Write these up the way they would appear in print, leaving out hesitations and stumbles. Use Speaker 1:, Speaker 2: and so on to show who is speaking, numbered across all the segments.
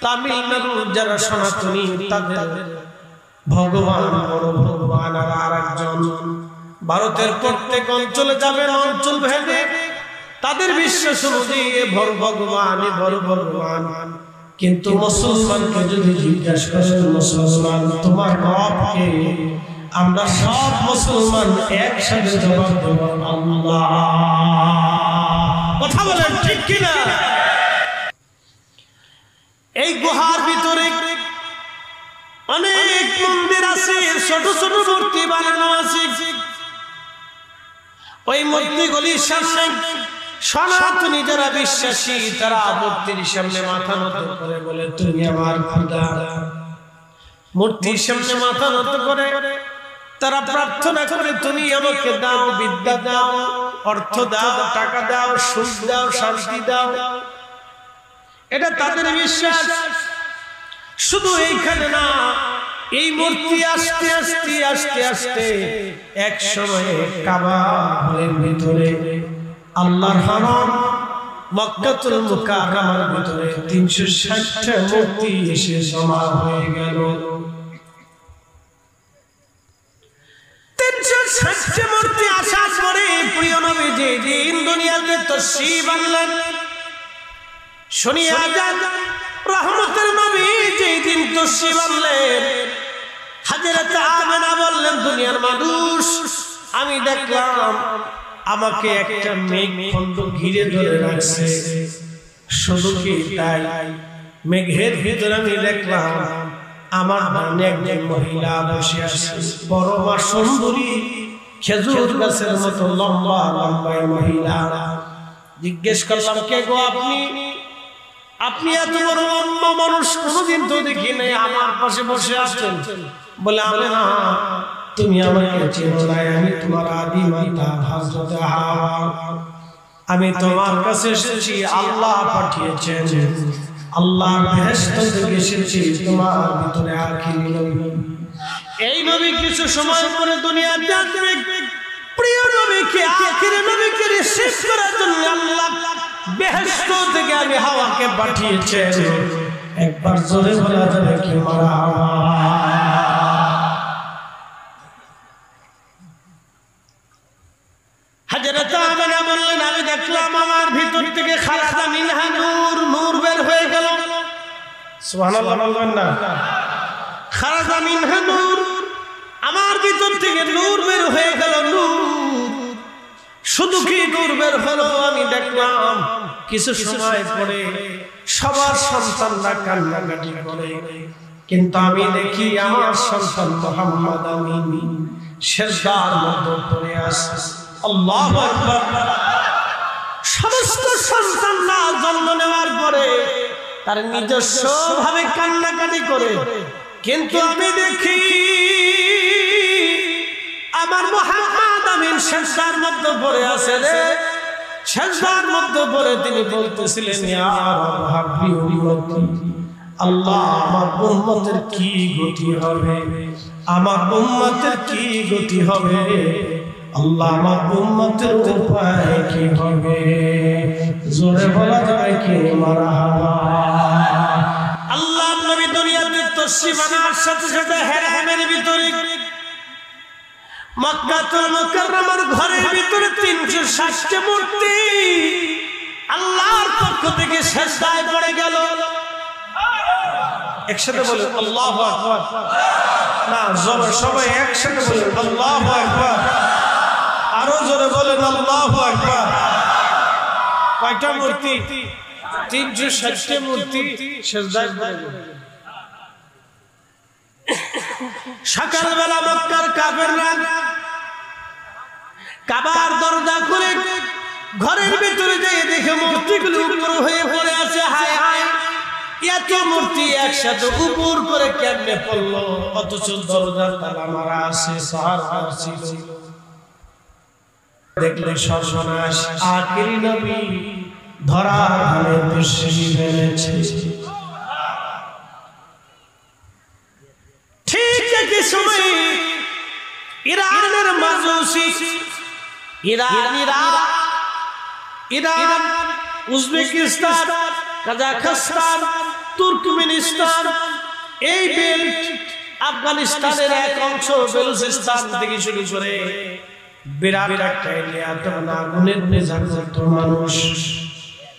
Speaker 1: তামিলনাড়ুর যারা সনাতনী তাদের ভগবান বড় ভগবান, আর আরেকজন ভারতের প্রত্যেক অঞ্চলে যাবেন, অঞ্চল ভেদে তাদের বিশ্বাস অনুযায়ী বড় ভগবান, বড় ভগবান। কিন্তু মুসলমানকে যদি জিজ্ঞাসা করেন, মুসলমান তোমার রবকে, আমরা সব মুসলমান একসাথে জবাব দেব আল্লাহ। কথা বলেন ঠিক কিনা? এই গুহার ভিতরে অনেক মন্দির আছে, ছোট ছোট মূর্তি বানানো আছে। ওই মূর্তিগুলির সামনে সনাতনী যারা বিশ্বাসী তারা মূর্তির সামনে মাথা নত করে বলে, তুমি আমার খোদা। মূর্তির সামনে মাথা নত করে তারা প্রার্থনা করে, তুমি আমাকে দাও, বিদ্যা দাও, অর্থ দাও, টাকা দাও, সুখ দাও, শান্তি দাও। এটা তাদের বিশ্বাস। শুধু এইখানে না, এই মূর্তি আস্তে আস্তে আস্তে আস্তে এক সময়ে কাবা ঘরের ভিতরে আল্লাহর হারাম মক্কাতুল মুকাররমার ভিতরে 360টা মূর্তি এসে জমা হয়ে গেল। 360টা মূর্তি আসার পরে প্রিয় নবী যেদিন দুনিয়াতে তাশরীফ আনলেন, শুনিয়া যান রহমতের নবী যেদিন তাশরীফ আনলেন, হযরত আমেনা বললেন, দুনিয়ার মানুষ আমি দেখলাম আমাকে একটা মেঘখণ্ড ঘিরে ধরে রাখছে। শুধু কি তাই, মেঘের ভিতরে আমি দেখলাম আমার ডানে একজন মহিলা বসে আছে, বড় মা সুন্দরী, খেজুর গাছের মতো লম্বা লম্বা মহিলা। জিজ্ঞেস করলাম, কে গো আপনি? আপনি এত বড় লম্বা মানুষ কোনোদিন তো দেখি নাই, আমার পাশে বসে আছেন। বলে, আমেনা তুমি আমাকে চেনো না, আমি তোমার আদি মাতা হযরত হাওয়া। আমি তোমার কাছে এসেছি, আল্লাহ পাঠিয়েছেন, আল্লাহর বেহেশত থেকে এসেছি তোমার ভিতরে আখিরি নবী। এই নবী কিছু সময় পরে দুনিয়াতে আসবে। প্রিয় নবীকে, আখিরি নবীকে রিসিভ করার জন্য আল্লাহ বেহেশত থেকে আমি হাওয়াকে পাঠিয়েছেন। একবার জোরে বলা যাবে কি মারহাবা? হযরত আমেনা বললেন, আমি দেখলাম আমার ভিতর থেকে খারাজা মিনহা নূর, নূর বের হয়ে গেল। সুবহানাল্লাহ বলবেন না? খারাজা মিনহা নূর, আমার ভিতর থেকে নূর বের হয়ে গেল, নূর। শুধু কি নূর বের হলো, আমি দেখলাম কিছু সময় পরে সবার সন্তানরা কান্নাকাটি করে, কিন্তু আমি দেখি আমার সন্তান মুহাম্মদ আমিন সেজদার মধ্যে পড়ে আছে। আল্লাহু আকবার। সমস্ত সন্তানরা জন্ম নেওয়ার পরে তার নিজস্ব ভাবে কান্নাকাটি করে, কিন্তু আমি দেখি আমার মুহাম্মদ আমিন সেজদার মধ্যে পড়ে আছে রে। সেজদার মধ্যে পড়ে তিনি বলতেছিলেন, ইয়া রাব হাবলি উম্মতি, আল্লাহ আমার উম্মতের কি গতি হবে, আমার উম্মতের কি গতি হবে, আল্লাহ আমার উম্মতের উপায় কি হবে? জোরে বলা যাবে কি মারহাবা? আল্লাহর নবী দুনিয়াতে তাশরীফ আনার সাথে সাথে হেরামের ভিতরে মক্কাতুল মুকাররমার ঘরের ভিতরে 360টা মূর্তি আল্লাহর পক্ষ থেকে সিজদায় পড়ে গেল। একসাথে বলেন আল্লাহু আকবার। না, জোরে সবাই একসাথে বলেন আল্লাহু আকবার। আরো জোরে বলেন আল্লাহু আকবার। কয়টা মূর্তি? 360টা মূর্তি সিজদায় পড়ে গেল। সকালবেলা মক্কার কাফেররা কাবার দরজা খুলে ঘরের ভিতরে যেয়ে দেখে মূর্তিগুলো উপর হয়ে পড়ে আছে। হায় হায়, এত মূর্তি একসাথে উপর করে কেমনে পড়লো? অথচ দরজার তালা মারা আছে, পাহাড় ছিল। দেখলে সর্বনাশ, আখিরি নবী ধরার ধারে বসে ফেলেছে। ঠিক একই সময় ইরানের মাজুসি, ইরান, উজবেকিস্তান, কাজাখস্তান, তুর্কমেনিস্তান, এই বেল্ট আফগানিস্তানের এক অংশ, বেলুচিস্তান থেকে শুরু করে বিরাট একটা এলাকা আগুনের নেশা করত মানুষ।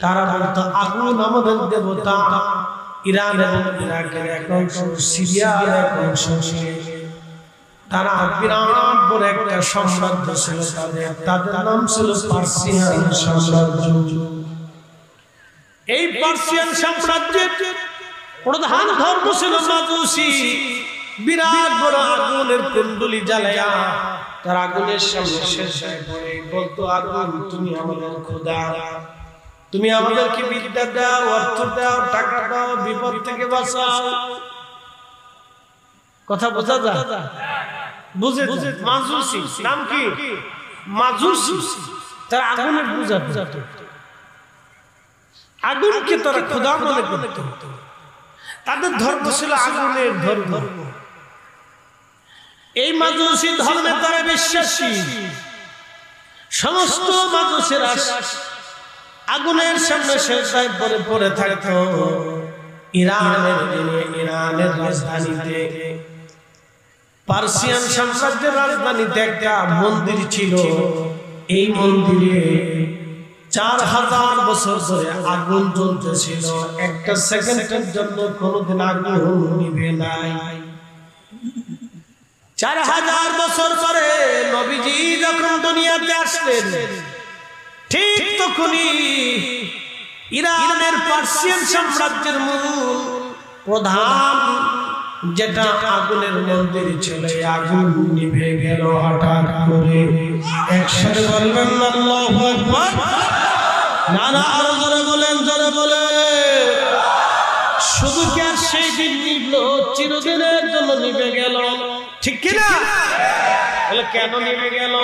Speaker 1: তারা বলতো আগুন আমাদের দেবতা। ইরান এবং ইরাকের এক অংশ, সিরিয়ার এক অংশ, তারা বিরাট বড় একটা সাম্রাজ্য ছিল তাদের নাম ছিল পার্সিয়ান সাম্রাজ্য। এই পার্সিয়ান সাম্রাজ্যের প্রধান ধর্ম ছিল মাজুসি। বিরাট বড় আগুনের কুণ্ডলি জ্বালায়া তার আগুনের সামনে সেজদায় পড়ে বলতো, আগুন তুমি আমাদের খোদা, তুমি আমাদেরকে বিদ্যা দাও, অর্থ দাও, টাকা দাও, বিপদ থেকে বাঁচাও। কথা বোঝা যায়? বুঝে মাজুসি নাম কি? মাজুসি। তার আগুনের পূজা করত, আগুনকে তারা খোদা মনে করত। তাদের ধর্ম ছিল আগুনের ধর্ম। এই মাজুসি ধর্মে তারা বিশ্বাসী। সমস্ত মাজুসেরা আগুনের সামনে সেজদায় পড়ে পড়ে থাকতো। ইরানের রাজধানীতে, পার্সিয়ান সাম্রাজ্যের রাজধানীতে একটা মন্দির ছিল। এই মন্দিরে 4000 বছর ধরে আগুন জ্বলতেছিল। একটা সেকেন্ডের জন্য কোনোদিন আগুন নিভে নাই। 4000 বছর পরে নবীজি যখন দুনিয়াতে আসলেন, ঠিক তখনই ইরানের পার্সিয়ান সাম্রাজ্যের মূল প্রধান যেটা আগুনের মন্দির ছিল, আগুন নিভে গেল হঠাৎ করে। একসাথে বলবেন আল্লাহু আকবার। না না, আরো জোরে বলেন, জোরে বলে। শুধু কি আর সেই দিন নিভলো? চিরদিনের জন্য নিভে গেল, ঠিক কিনা? বলে কেন নিভে গেল?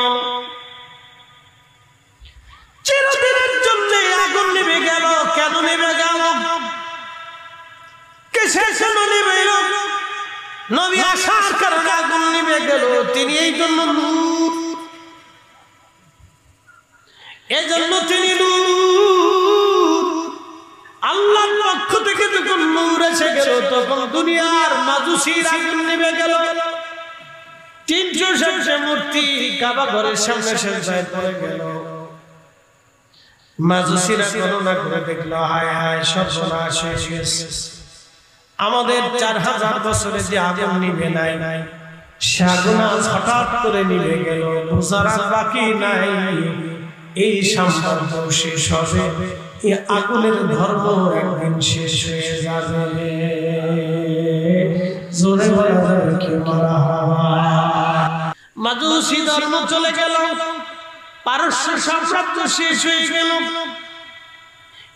Speaker 1: চিরদিনের জন্য আগুন নিভে গেল। কেন নিভে গেল? কিসের জন্য নিভে গেল? নবী আসার কারণে আগুন নিভে গেল। তিনি এই জন্য নূর, এই জন্য তিনি নূর। আল্লাহর পক্ষ থেকে যখন নূর এসে গেল, তখন দুনিয়ার মাজুসির আগুন নিভে গেল। 300 মূর্তি কাবা ঘরের সামনে সেজদায় পড়ে গেল। মাজুসিরা গণনা করে দেখলো, হায় হায় সর্বনাশ হয়ে গেছে। আমাদের 4000 বছরে যে আগুন নিভে নাই, সে আগুন হঠাৎ করে নিভে গেল। বোঝার বাকি নাই, এই সাম্রাজ্য শেষ হবে, এই আগুনের ধর্ম একদিন শেষ হয়ে যাবে। জোরে বলা যাবে কি মারহাবা। মাজুসি ধর্ম চলে গেল, পারস্য সাম্রাজ্য শেষ হয়ে গেল।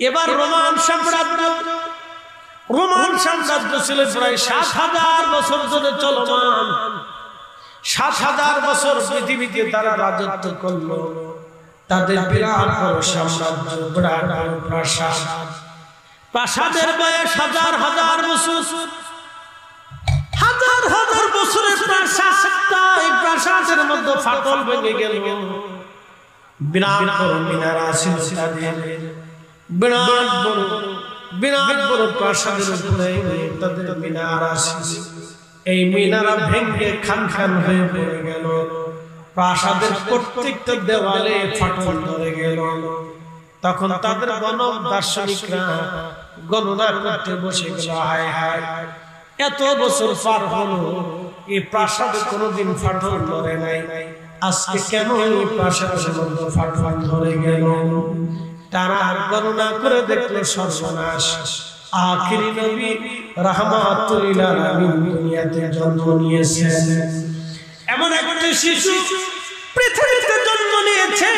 Speaker 1: এবার রোমান সাম্রাজ্য। রোমান সাম্রাজ্য ছিল প্রায় 7000 বছর ধরে চলমান। 7000 বছর পৃথিবীতে তারা রাজত্ব করলো। তাদের বিরাট বড় সাম্রাজ্য, বিরাট বড় প্রাসাদ। প্রাসাদের বয়স হাজার হাজার বছর। হাজার হাজার বছরের প্রাসাদ, এই প্রাসাদের মধ্যে ফাটল ভেঙে গেল। বিরাট বড় মিনারা ছিল তাদের। বিরাট বড় প্রাসাদের উপরে তাদের মিনারা ছিল। এই মিনারা ভেঙে খান খান হয়ে পড়ে গেল। প্রাসাদের প্রত্যেকটা দেওয়ালে ফাটল ধরে গেল। তখন তাদের গণক দার্শনিকরা গণনা করতে বসে গেল, হায় হায় এত বছর পার হলো, এই প্রাসাদে কোনোদিন ফাটল ধরে নাই, আজকে কেন এই প্রাসাদের মধ্যে ফাটল ধরে গেল? তারা গণনা করে দেখলো সর্বনাশ। আখিরি নবী রাহমাতুল লিল আলামিন দুনিয়াতে জন্ম নিয়েছেন। এমন একটা শিশু পৃথিবীতে জন্ম নিয়েছে,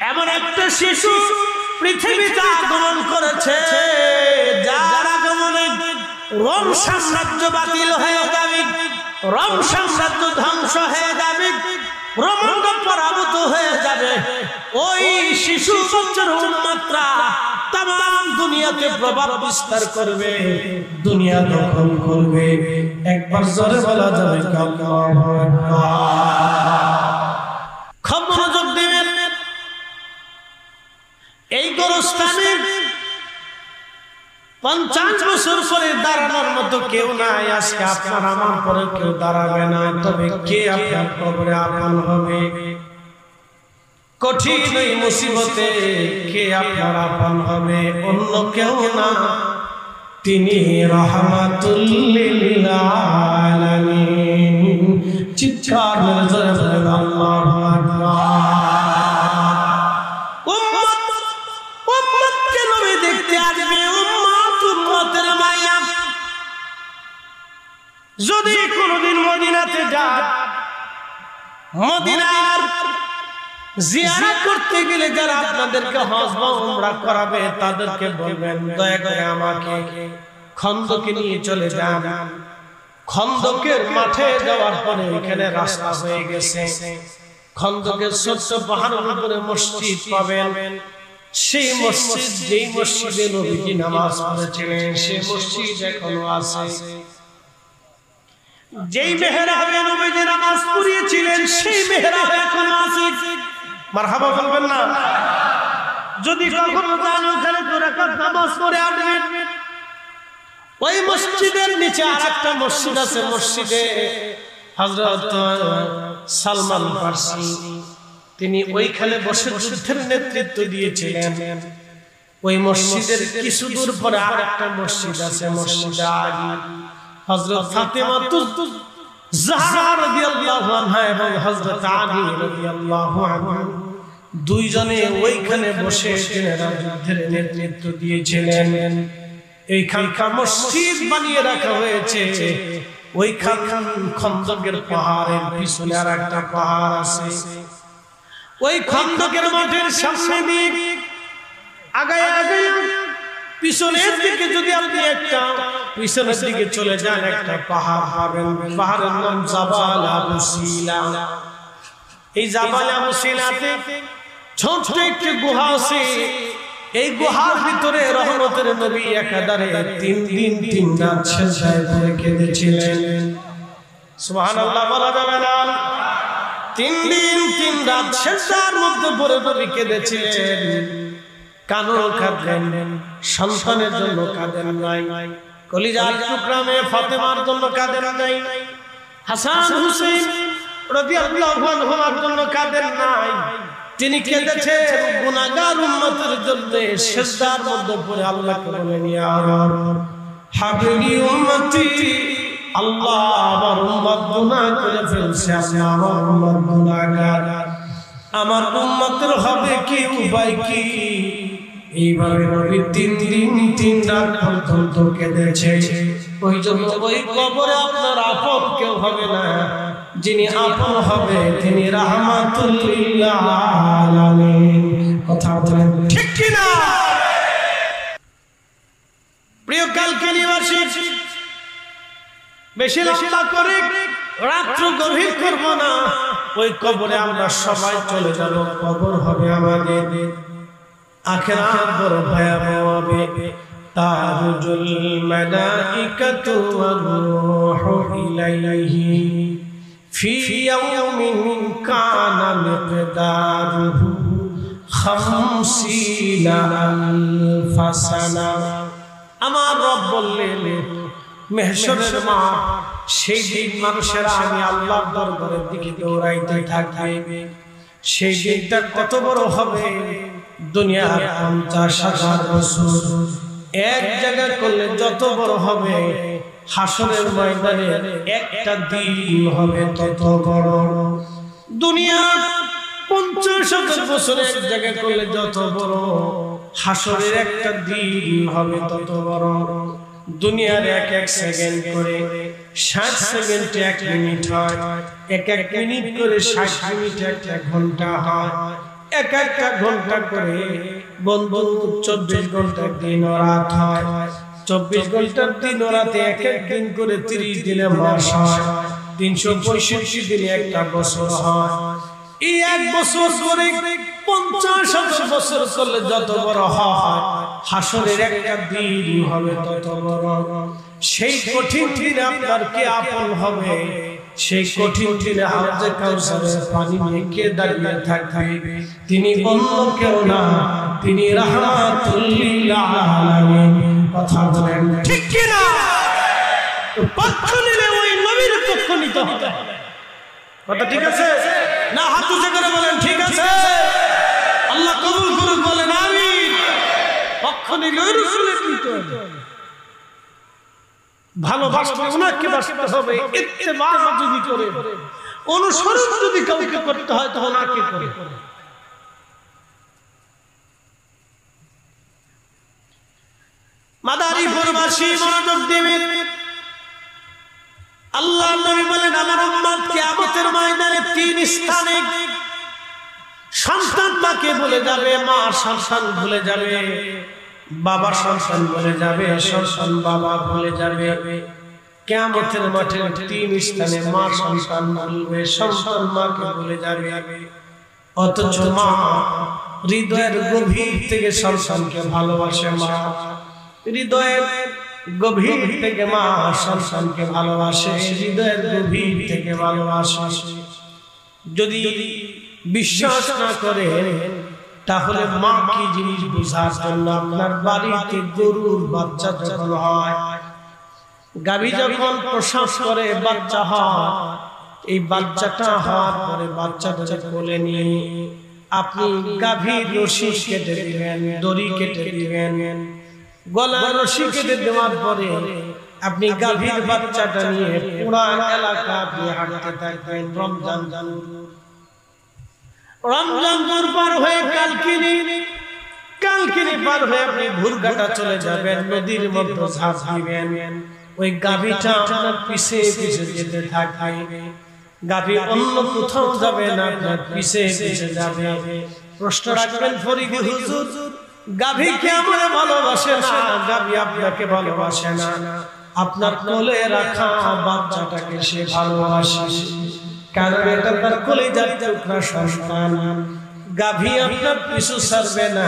Speaker 1: এমন একটা শিশু পৃথিবীতে আগমন করেছে, যার আগমনে রোম সাম্রাজ্য বাতিল হয়ে যাবে, রোম সাম্রাজ্য ধ্বংস হয়ে যাবে, রোমানরা পরাভূত হয়ে যাবে। ওই শিশু বাচ্চার উম্মতরা তাম দুনিয়াতে প্রভাব বিস্তার করবে, দুনিয়া দখল করবে। একবার জোরে বলা যাবে আল্লাহু আকবার। খুব মনোযোগ দিবেন। এই গোরস্থানের 50 বছর পরে দাঁড়ানোর মতো কেউ নাই। আজকে আপনার আমার পরে কেউ দাঁড়াবে না, তবে কে আপনার কবরে আপন হবে? কঠিন এই মুসিবতে কে আপনার আপন হবে? অন্য কেউ না, তিনি রাহমাতুল লিল আলামিন। চিৎকার করে বলেন আল্লাহু আকবার। উম্মত কে নবী দেখতে আসবে, উম্মতের মায়া। যদি কোনদিন মদিনাতে যান, মদিনার জিয়ারত করতে গেলে যারা আপনাদেরকে হজ বা উমরা করাবে তাদেরকে বলবেন দয়া করে আমাকে খন্দকে নিয়ে চলে যান। খন্দকের মাঠে যাওয়ার পরে এখানে রাস্তা হয়ে গেছে, খন্দকের ছোট্ট পাহাড়ের উপরে মসজিদ পাবেন। সেই মসজিদ, যেই মসজিদে নবীজি নামাজ পড়েছিলেন, সেই মসজিদ এখনো আছে। যেই মেহরাবে নবীজি নামাজ পড়িয়েছিলেন, সেই মেহরাব এখনো আছে। মারহাবা বলবেন না? যদি কখনো যান ওখানে 2 রাকাত নামাজ পড়ে আসবেন। ওই মসজিদের নিচে আরেকটা মসজিদ আছে, মসজিদে হযরত সালমান ফারসি, তিনি ওইখানে বসে যুদ্ধের নেতৃত্ব দিয়েছিলেন। ওই মসজিদের কিছু দূর পরে আরেকটা মসজিদ আছে, মসজিদ আলী। হযরত ফাতেমা জাহরা রাদিয়াল্লাহু আনহা এবং হযরত আলী রাদিয়াল্লাহু আনহু দুইজনে ওইখানে বসে যুদ্ধের নেতৃত্ব দিয়েছিলেন। এইখানকার মসজিদ বানিয়ে রাখা হয়েছে। ওইখান খন্দকের পাহাড়ের পিছনে আর একটা পাহাড় আছে। ওই খন্দকের মাঠের সামনে দিয়ে আগায় আগায় পিছনের দিকে যদি আপনি একটা পিছনের দিকে চলে যান, একটা পাহাড় পাবেন। পাহাড়ের নাম জাবাল আবু সিলা। এই জাবাল আবু সিলাতে ছোট একটি গুহা আছে। এই গুহার ভিতরে রহমতের নবী একাধারে 3 দিন 3 রাত সেজদায় পড়ে কেঁদেছিলেন। সুবহানাল্লাহ বলা যাবে না? 3 দিন 3 রাত সেজদার মধ্যে পড়ে নবী কেঁদেছিলেন। কানও কাঁদলেন, সন্তানের জন্য কাঁদেন নাই, কলিজার টুকরা মেয়ে ফাতেমার জন্য কাঁদেন নাই, হাসান হুসাইন রাদিয়াল্লাহু আনহুমার জন্য কাঁদেন নাই। তিনি কেঁদেছেন গুনাহগার উম্মতের জন্য। সিজদার মধ্যে পড়ে আল্লাহকে বলেন, ইয়া রব হাবিবি উম্মতি, আল্লাহ আমার উম্মত গুনাহ করে ফেলছে, আল্লাহ আমার উম্মত গুনাহগার, আমার উম্মতের হবে কি উপায় কি? এইভাবে নবী 3 দিন 3 রাত পর্যন্ত কেঁদেছে। ওই জন্য ওই কবরে আপনার আপন কেউ হবে না, যিনি আপন হবে তিনি রাহমাতুল লিল আলামিন। কথা বলেন ঠিক কি না? প্রিয় কালকিনিবাসী, বেশি লম্বা করে রাত্র গভীর করব না। ওই কবরে আমরা সবাই চলে যাব। কবর হবে আমাদের আখিরাত বড় ভয়াবহ হবে। তারুজুল মালাইকাতু ওয়ার রূহু ইলাইহি ফি ইয়াউমিন কানা মিকদারুহু 50 আলফা সানা। আমার রব বললেন, মেহশরের মাঠ, সেই দিন মানুষেরা আমি আল্লাহর দরবারের দিকে দৌড়াইতে থাকবে। সেই দিনটা কত বড় হবে! দুনিয়ার 50,000 বছর এক জায়গা করলে যত বড় হবে, হাসরের ময়দানে একটা দিন হবে তত বড়। দুনিয়ার 50,000 বছর এক জায়গা করলে যত বড়, হাসরের একটা দিন হবে তত বড়। দুনিয়ার 1 সেকেন্ড করে 60 সেকেন্ডে 1 মিনিট হয়, 1 মিনিট করে 60 মিনিট 1 ঘন্টা হয়, 1 ঘন্টা করে বন্ধু 24 ঘন্টা দিন ও রাত হয়। 24 ঘন্টার দিন ও রাতে 1 দিন করে 30 দিনে মাস হয়, 365 দিনে একটা বছর হয়। এই 1 বছর করে 50,000 বছর করলে যত বড় হয়, হাসরের একটা দিন হবে তত বড়। সেই কঠিন দিনে আপনার কে আপন হবে? সেই কঠিন দিনে হাউজে কাউসারের পানি নিয়ে কে দাঁড়িয়ে থাকবে? তিনি অন্য কেউ না, তিনি রাহমাতুল লিল আলামিন কথা বলেন ঠিক কি না? পক্ষ নিলে ওই নবীর পক্ষ নিতে হবে। কথা ঠিক আছে না? হাত উঁচু করে বলেন ঠিক আছে। আল্লাহ কবুল করুক, বলেন আমিন। পক্ষ নিলে ওই রাসূলের নিতে হবে। ভালোবাসতে ওনাকে বাসতে হবে। ইত্তেবা যদি করে, অনুসরণ যদি কাউকে করতে হয় তাহলে ওনাকে করে। মাদারীপুরবাসী মনোযোগ দিবেন। আল্লাহর নবী বলেন আমার উম্মত কিয়ামতের ময়দানে তিন স্থানে সন্তান মাকে ভুলে যাবে, মা সন্তান ভুলে যাবে, বাবা সন্তান ভুলে যাবে, সন্তান বাবা ভুলে যাবে। কিয়ামতের মাঠে তিন স্থানে মা সন্তান ভুলবে, সন্তান মাকে ভুলে যাবে। অথচ মা হৃদয়ের গভীর থেকে সন্তানকে ভালোবাসে। মা হৃদয়ের গভীর থেকে মা সন্তানকে ভালোবাসে, হৃদয়ের গভীর থেকে ভালোবাসে। যদি বিশ্বাস না করেন তাহলে মা কি জিনিস বোঝার জন্য আপনার বাড়িতে গরুর বাচ্চা যখন হয়, গাভী যখন প্রসব করে বাচ্চা হয়, এই বাচ্চাটা হওয়ার পরে বাচ্চাটা কোলে নিয়ে আপনি গাভীর রশি কেটে দিবেন, দড়ি কেটে দিবেন, গলার রশি কেটে দেওয়ার পরে আপনি গাভীর বাচ্চাটা নিয়ে পুরা এলাকা আপনি হাঁটতে থাকবেন। রমজানপুর পার হয়ে কালকিনি পার হয়ে আপনি ভুরঘাটা চলে যাবেন, নদীর মধ্যে ঝাঁপ দিবেন। ওই গাভীটা আপনার পিছে পিছে যেতে থাকবে। গাভী অন্য কোথাও যাবে না, আপনার পিছে পিছে যাবে। প্রশ্ন রাখবেন ফরিদি হুজুর, গাভী কে আমারে ভালোবাসে না, গাভী আপনাকে ভালোবাসে না, আপনার কোলে রাখা বাচ্চাটাকে সে ভালোবাসে, কারণ এটা তার কলিজার টুকরা সন্তান। গাভী আপনার পিছু ছাড়বে না,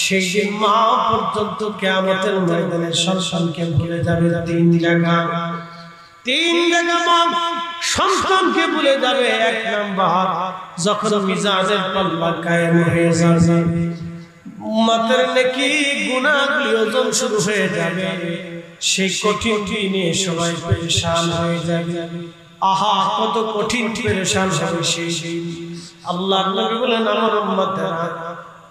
Speaker 1: সেই দিন মা পর্যন্ত কিয়ামতের ময়দানে সন্তানকে ভুলে যাবে। তিন জায়গা মা সন্তানকে ভুলে যাবে। এক নাম্বার, যখন মিজানের পাল্লা কায়েম হয়ে যাবে, উম্মতের নেকি গুনাহগুলি ওজন শুরু হয়ে যাবে, সেই কঠিন দিনে সবাই পেরেশান হয়ে যাবে। আহা কত কঠিন পেরেশান হবে সেই দিন। আল্লাহর নবী বলেন আমার উম্মতেরা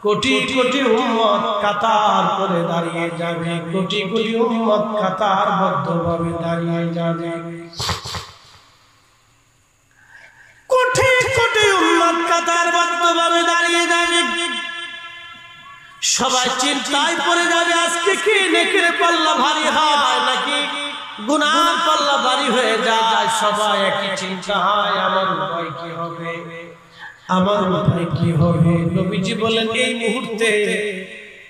Speaker 1: কোটি কোটি উম্মত কাতার করে দাঁড়িয়ে যাবে, কোটি কোটি উম্মত কাতারবদ্ধভাবে দাঁড়িয়ে যাবে, কোটি কোটি উম্মত কাতারবদ্ধভাবে দাঁড়িয়ে যাবে। সবাই চিন্তায় পড়ে যাবে আজকে কি নেকির পাল্লা ভারী হয় নাকি গুনার পাল্লা ভারী হয়ে যায়। সবাই একই চিন্তা হয়, আমার উপায় কি হবে, আমার উপায় কি হবে। নবীজি বলেন এই মুহূর্তে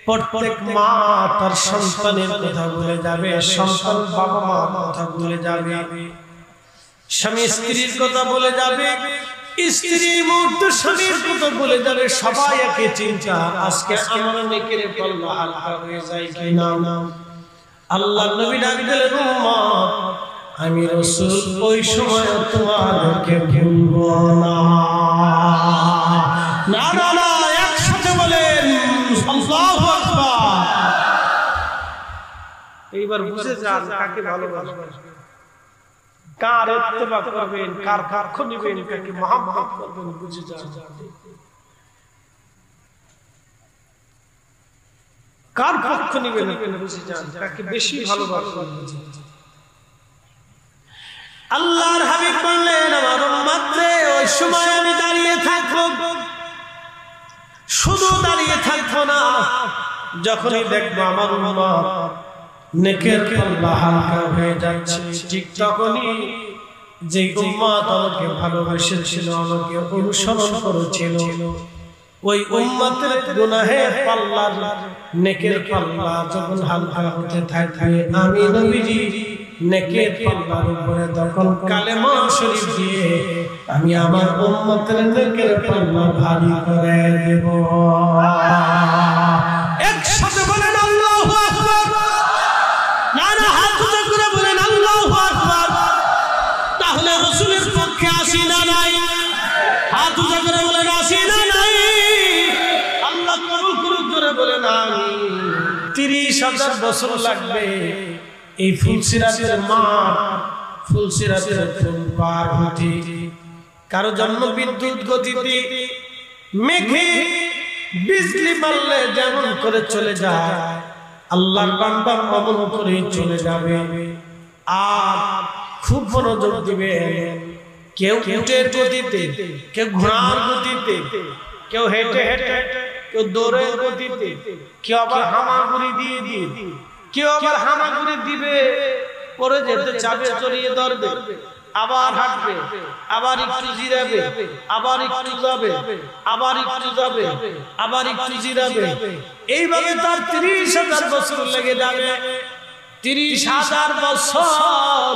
Speaker 1: প্রত্যেক মা তার সন্তানের কথা ভুলে যাবে, সন্তান বাবা মার কথা ভুলে যাবে, স্বামী স্ত্রীর কথা বলে যাবে, স্ত্রী মুহূর্তে স্বামীর কথা বলে যাবে। সবাই একই চিন্তা, আজকে আমার নেকির পাল্লা হালকা হয়ে যায় কিনা। আল্লাহ নবী ডাক দিলেন উম্মত আমি রাসূল ওই সময় তোমাদেরকে ভুলবো না। না না না, একসাথে বলেন আল্লাহু আকবার। এইবার বুঝে যান কাকে ভালোবাসবেন, কার ইত্তেবা করবেন, কার পক্ষ নেবেন, কাকে মহব্বত করবেন, বুঝে যান। কার পক্ষ নেবেন বুঝে যান, কাকে বেশি ভালোবাসবেন বুঝে যান। আল্লাহর হাবিব বললেন আমার উম্মতরে ওই সময় আমি দাঁড়িয়ে থাকবো, শুধু দাঁড়িয়ে থাকবো না, যখনই দেখবো আমার উম্মত নেকের পাল্লা হালকা হয়ে যাচ্ছে, ঠিক তখনই যে উম্মত আমাকে ভালোবেসেছিল, আমাকে অনুসরণ করেছিল, ওই উম্মতের গুনাহের পাল্লার নেকের পাল্লা যখন হালকা হতে থাকে, আমি নবীজি নেকের পাল্লার উপরে তখন কালেমা শরীফ দিয়ে আমি আমার উম্মতের নেকের পাল্লা ভারী করে দেব। একসাথে বলেন আল্লাহু আকবার। না না, হাত উঁচু করে বলেন আল্লাহু আকবার। তাহলে রাসূলের পক্ষে আসি না নাই? হাত উঁচু করে বলেন আসি না নাই? আল্লাহ কবুল করুক, জোরে বলেন আমিন। 30 30,000 বছর লাগবে এই ফুলসিরাতের মাঠ, ফুলসিরাতের ফুল পার হতে। কারো জন্ম বিদ্যুৎ গতিতে, মেঘে বিজলি মারলে যেমন করে চলে যায়, আল্লাহর বান্দা অমন করে চলে যাবে। আর খুব মনোযোগ দিবে, কেউ উটের গতিতে, কেউ ঘোড়ার গতিতে, কেউ হেঁটে হেঁটে, কেউ দৌড়ের গতিতে, কেউ আবার হামাগুড়ি দিয়ে দিয়ে, কেউ আবার হামাগুড়ি দিবে, পরে যেতে চাবে, জড়িয়ে ধরবে, আবার হাঁটবে, আবার একটু জিরাবে, আবার একটু যাবে, আবার একটু যাবে, আবার একটু জিরাবে। এইভাবে তার 30,000 বছর লেগে যাবে। 30,000 বছর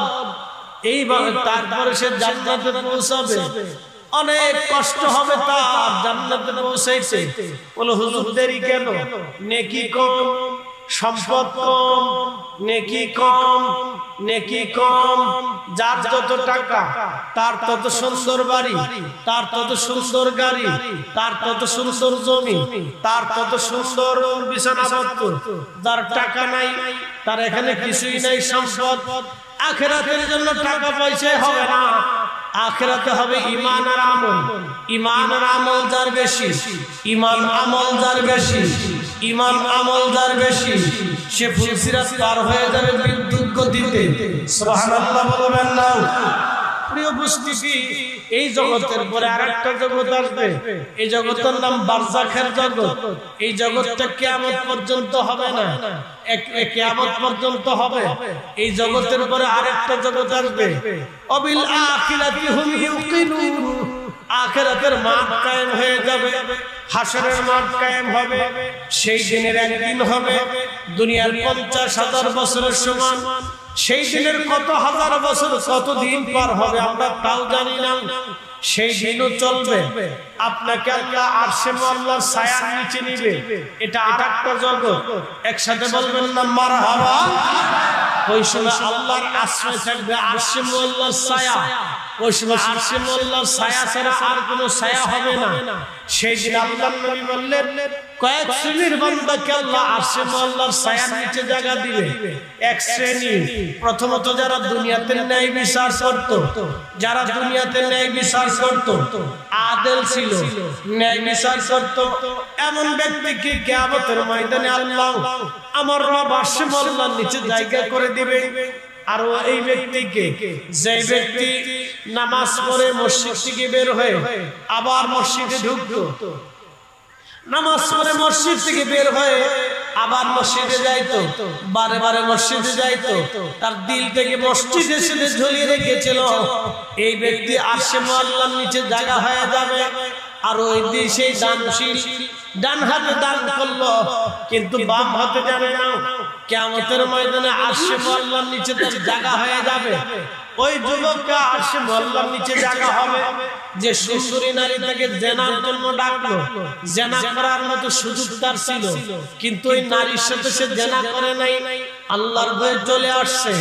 Speaker 1: এইভাবে তারপরে সে জান্নাতে পৌঁছাবে। অনেক কষ্ট হবে তার জান্নাতে পৌঁছাইতে। বলে হুজুর দেরি কেন? নেকি কম, সম্পদ কম, নেকি কম, নেকি কম। যার যত টাকা তার তত সুন্দর বাড়ি, তার তত সুন্দর গাড়ি, তার তত সুন্দর জমি, তার তত সুন্দর বিছানাপত্র। যার টাকা নাই তার এখানে কিছুই নাই সম্পদ। আখিরাতের জন্য টাকা পয়সা হবে না, আখিরাতে হবে ঈমান আর আমল। ঈমান আর আমল যার বেশি, ঈমান আমল যার বেশি, ঈমান আমল যার বেশি, সে ফুলসিরাত পার হয়ে যাবে বিদ্যুৎ গতিতে। সুবহানাল্লাহ বলবেন না? প্রিয় উপস্থিতি, এই জগতের পরে আরেকটা জগৎ আসবে। এই জগতের নাম বারজাখের জগৎ। এই জগৎটা কিয়ামত পর্যন্ত হবে না, কিয়ামত পর্যন্ত হবে। এই জগতের পরে আরেকটা জগৎ আসবে। অবিল আখিরাতি হুম ইউকিনুন। আখিরাতের মাঠ কায়েম হয়ে যাবে, হাসরের মাঠ কায়েম হবে। সেই দিনের একদিন হবে দুনিয়ার 50,000 বছরের সমান। সেই দিনের কত হাজার বছর, কত দিন পার হবে আমরা তাও জানি না। সেই দিনও চলবে। আপনাকে আল্লাহ আরশে মুআল্লার ছায়ার নিচে নিবে। এটা আরেকটা জগৎ। একসাথে বলবেন না মারহাবা? ওই সময় আল্লাহর আশ্রয় থাকবে আরশে মুআল্লার ছায়া। ওই সময় আরশে মুআল্লার ছায়া ছাড়া আর কোনো ছায়া হবে না। সেই দিন আল্লাহর নবী বললেন, কয়েক শ্রেণীর বান্দাকে আল্লাহ আরশে মুআল্লার ছায়ার নিচে জায়গা দিবে। এক শ্রেণী, প্রথমত যারা দুনিয়াতে ন্যায় বিচার করত, যারা দুনিয়াতে ন্যায় বিচার করত, আদেল ছিল, ন্যায় বিচার করত, এমন ব্যক্তিকে কিয়ামতের ময়দানে আল্লাহ আমার রব আরশে মুআল্লার নিচে জায়গা করে দিবে। আর এই ব্যক্তিকে, যে ব্যক্তি নামাজ পড়ে মসজিদ থেকে বের হয়ে আবার মসজিদে ঢুকতো, নামাজ পড়ে মসজিদ থেকে বের হয়ে আবার মসজিদে যাইতো, বারে বারে মসজিদে যাইতো, তার দিল থেকে মসজিদে এসে ঝুলিয়ে রেখেছিল, এই ব্যক্তি আরশে মুআল্লার নিচে জায়গা হয়ে যাবে। আর ওই দিন সেই দানশীল ডান হাতে দান করলো, কিন্তু বাম হাতে জানে না। কিয়ামতের ময়দানে আরশে মুআল্লার নিচে তার জায়গা হয়ে যাবে। ওই যুবককে আরশে মুআল্লার নিচে জায়গা হবে। যে সুন্দরী নারী তাকে জেনার জন্য ডাকলো, জেনা করার মতো সুযোগ তার ছিল, কিন্তু ওই নারীর সাথে সে জেনা করে নাই, আল্লাহর ভয়ে চলে আসছে।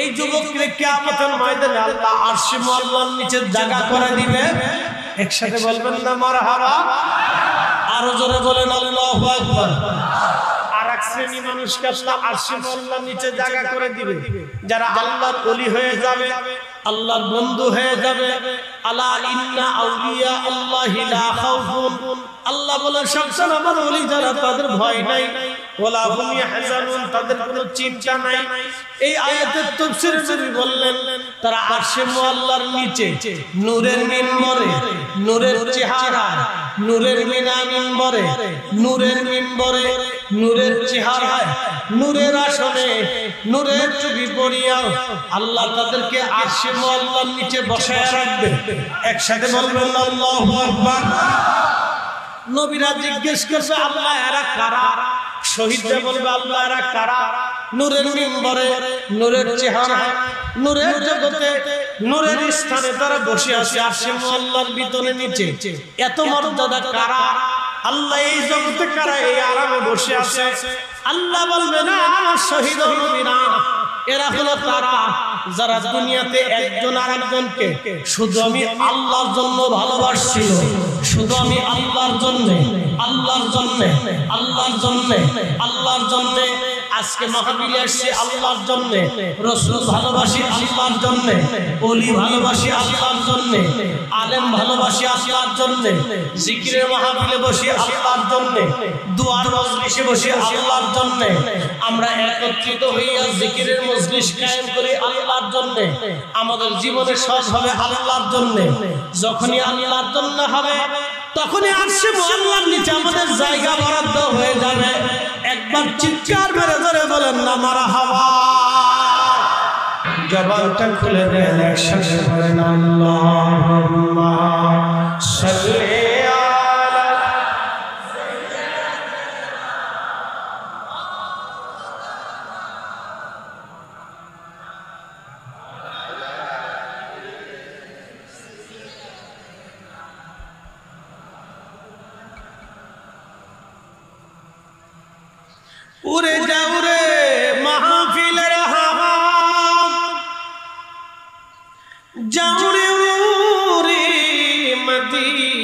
Speaker 1: এই যুবককে কিয়ামতের ময়দানে আল্লাহ আরশে মুআল্লার নিচে জায়গা করে দিবে। একসাথে বলবেন না মারহাবা? আরো জোরে বলেন আল্লাহু আকবার। আরেক শ্রেণী মানুষকে আল্লাহ আরশে মুআল্লার নিচে জায়গা করে দিবে, যারা আল্লাহর ওলি হয়ে যাবে, আল্লাহর বন্ধু হয়ে যাবে। আলা ইন্না আউলিয়া আল্লাহি লা খাউফুন। আল্লাহ বলেন সবসময় আমার ওলি যারা, তাদের ভয় নাই, ওয়ালা হুম ইয়াহজানুন, তাদের কোনো চিন্তা নাই। এই আয়াতের তাফসীরে নবী বললেন, তারা আরশে মুআল্লার নিচে নূরের মিম্বরে, নূরের চেহারা, নূরের মিম্বরে, নূরের মিম্বরে, নূরের চেহারায়, নূরের আসনে, নূরের টুপি পরিয়া আল্লাহ তাদেরকে আরশে মুআল্লার নিচে বসায় রাখবে। একসাথে বলবেন আল্লাহু আকবার। নবীরা জিজ্ঞেস করবে আল্লাহ এরা কারা? শহীদরা বলবে আল্লাহ এরা কারা? নূরের মিম্বরে, নূরের চেহারায়, নূরের জগতে, নূরের স্থানে তারা বসে আছে আরশে মুআল্লার ভিতরে নিচে। এত মর্যাদা কারা? আল্লাহ এই জগতে কারা এই আরামে বসে আছে? আল্লাহ বলবে না, আমার শহীদ নবীরা, এরা হলো তারা যারা দুনিয়াতে একজন আরেকজনকে শুধু আমি আল্লাহর জন্য ভালোবাসছিল, শুধু আমি আল্লাহর জন্য, আল্লাহর জন্য, আল্লাহর জন্য, আল্লাহর জন্য। আজকে মাহফিলে আসছে আল্লাহর জন্য, রাসূল ভালোবাসি আল্লাহর জন্য, ওলি ভালোবাসি আল্লাহর জন্য, আলেম ভালোবাসি আল্লাহর জন্য, জিকিরের মাহফিলে বসি আল্লাহর জন্য, দুআর মজলিসে বসি আল্লাহর জন্য। আমরা একত্রিত হইয়া জিকিরের মজলিস কায়েম করি আল্লাহর জন্য। আমাদের জীবনে সব হবে আল্লাহর জন্য। যখনই আল্লাহর জন্য হবে তখনই আরশে মুআল্লার নিচে আমাদের জায়গা বরাদ্দ হয়ে যাবে। একবার চিৎকার মেরে ধরে বলেন না মারহাবা। জবানটা খুলে দেন, একসাথে বলেন আল্লাহুম্মা সাল্লি আলা উড়ে যাও রে মাহফিলের হাওয়া, যাও রে উড়ে মদিনায়,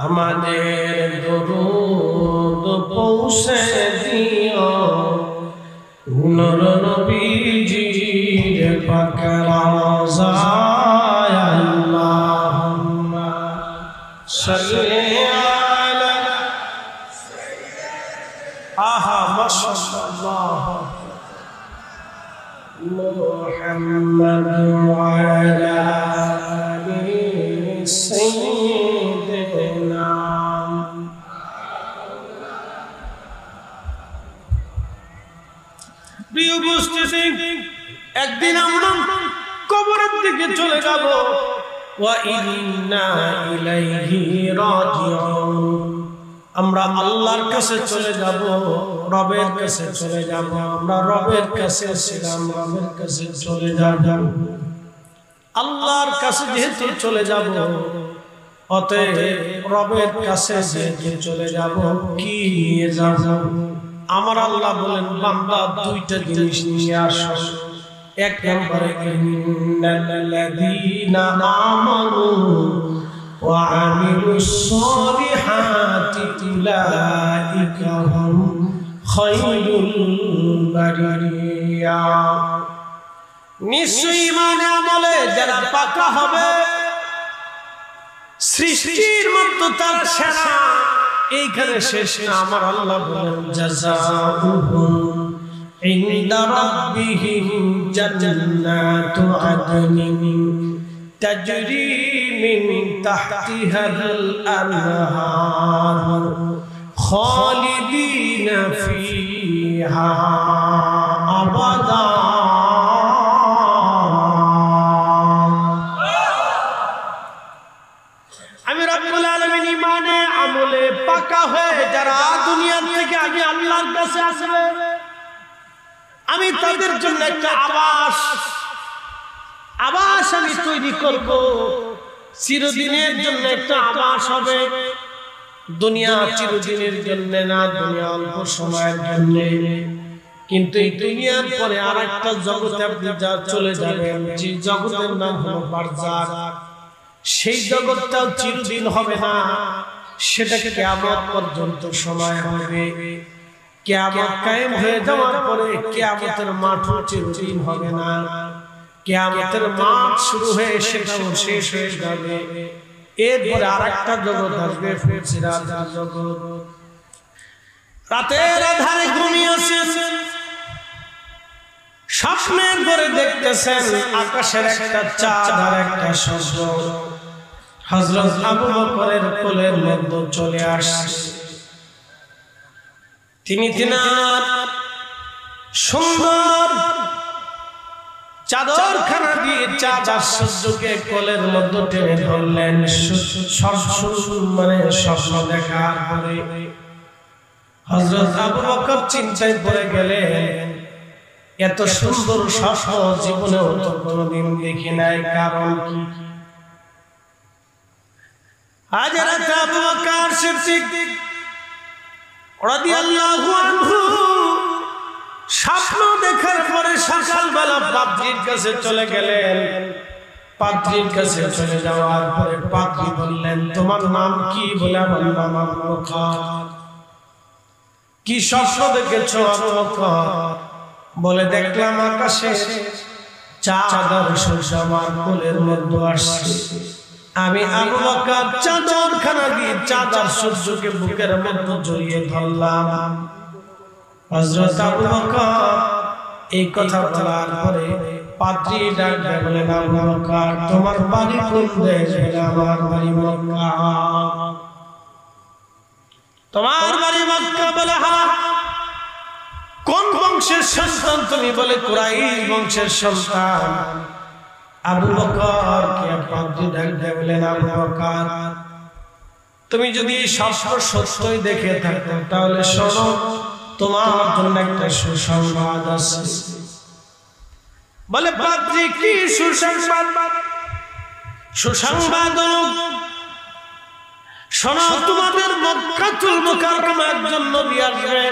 Speaker 1: আমাদের দরুদ পৌঁছে দিও নূর নবীজির পাক রওজায়। আল্লাহুম্মা সাল্লি মাশাআল্লাহ মুহাম্মদ ওয়া আলা আলি সাইয়্যিদিনা। প্রিয় উপস্থিতি, একদিন আমরা কবরের দিকে চলে যাব। ওয়া ইন্না ইলাইহি রাজিউন। আমরা আল্লাহর কাছে চলে যাব, রবের কাছে চলে যাব। আমরা রবের কাছে ছিলাম, রবের কাছে চলে যাব। আল্লাহর কাছে যেহেতু চলে যাব, অতএব রবের কাছে যেহেতু চলে যাব, কি নিয়ে যাব? আমার আল্লাহ বলেন, বান্দা দুইটা জিনিস নিয়ে আসো। এক নম্বরে ইন্নাল্লাযীনা আমানু ওয়া আমিলুস সালিহাতি উলাইকা হুম খায়রুল বারিয়া। নিশ্চয়ই ঈমান আমলে যারা পাকা হবে, সৃষ্টির মধ্যে তারা সেরা। এইখানে শেষ না, আমার আল্লাহ বলেন জাযাউহুম ইনদা রাব্বিহিম জান্নাতু আদনিন তাজরি মিন তাহতিহাল আনহার খালিদিনা ফিহা আবাদা। আমি রব্বুল আলামিন ঈমানে আমলে পাকা হয়ে যারা দুনিয়া থেকে আগে আল্লাহর কাছে আসবে, আমি তাদের জন্য একটা আবাস আমি তৈরি করব। চিরদিনের জন্য একটা আবাস হবে। দুনিয়া চিরদিনের জন্য না, দুনিয়া অল্প সময়ের জন্য। কিন্তু এই দুনিয়ার পরে আরেকটা জগতে আপনি চলে যাবেন, যে জগতের নাম হলো বারজাখ। সেই জগৎটাও চিরদিন হবে না, সেটা কিয়ামত পর্যন্ত সময় হবে। কিয়ামত কায়েম হয়ে যাওয়ার পরে কিয়ামতের মাঠও চিরদিন হবে না। কিয়ামতের মাঠ শুরু হয়ে সেটাও শেষ হয়ে যাবে। এরপরে আরেকটা জগৎ আসবে, ফিরসিরাতের জগৎ। রাতের আধারে ঘুমিয়ে আছেন, স্বপ্নের ঘরে দেখতেছেন আকাশের একটা চাঁদ আর একটা সূর্য হযরত আবু বকরের কোলের মধ্যে চলে আসছে। তিনি তিনার সুন্দর চাদরখানা দিয়ে চাঁদ আর সূর্যকে কোলের মধ্যে টেনে ধরলেন। স্বপ্ন দেখার পরে হযরত আবু বকর চিন্তায় পড়ে গেলেন, এত সুন্দর স্বপ্ন জীবনেও তো কোনোদিন দেখি নাই। কারণ কি? হযরত আবু বকর সিদ্দিক রাদিয়াল্লাহু আনহু স্বপ্ন দেখার পরে সকালবেলা পাদ্রীর কাছে চলে গেলেন। পাদ্রীর কাছে চলে যাওয়ার পরে পাদ্রী বললেন, তোমার নাম কি? বলে, আমার নাম আবু বকর। কি স্বপ্ন দেখেছো আবু বকর? বলে দেখলাম আকাশে চাঁদ আর সূর্য আমার কোলের মধ্যে আসছে। আমি আবু বকর চাদর খানা দিয়ে চাঁদ আর সূর্যকে বুকের মধ্যে জড়িয়ে ধরলাম। হযরত আবু বকর এই কথা বলার পরে পাদ্রী ডাক দিয়ে বলেন, আবু বকর তোমার বাড়ি কোন দেশে? আমার বাড়ি মক্কা। তোমার বাড়ি মক্কা? বলে হ্যাঁ। কোন বংশের সন্তান তুমি? বলে কুরাইশ বংশের সন্তান। আবু বকর কে পাদ্রী ডাক দিয়ে বলেন, আবু বকর তুমি যদি স্বপ্ন সত্যই দেখে থাকো তাহলে শোনো, তোমার জন্য একটা সুসংবাদ আছে। বলে পাদ্রী কি সুসংবাদ? সুসংবাদ শোনো, তোমাদের মক্কাতুল মুকাররমা একজন নবী আসবে,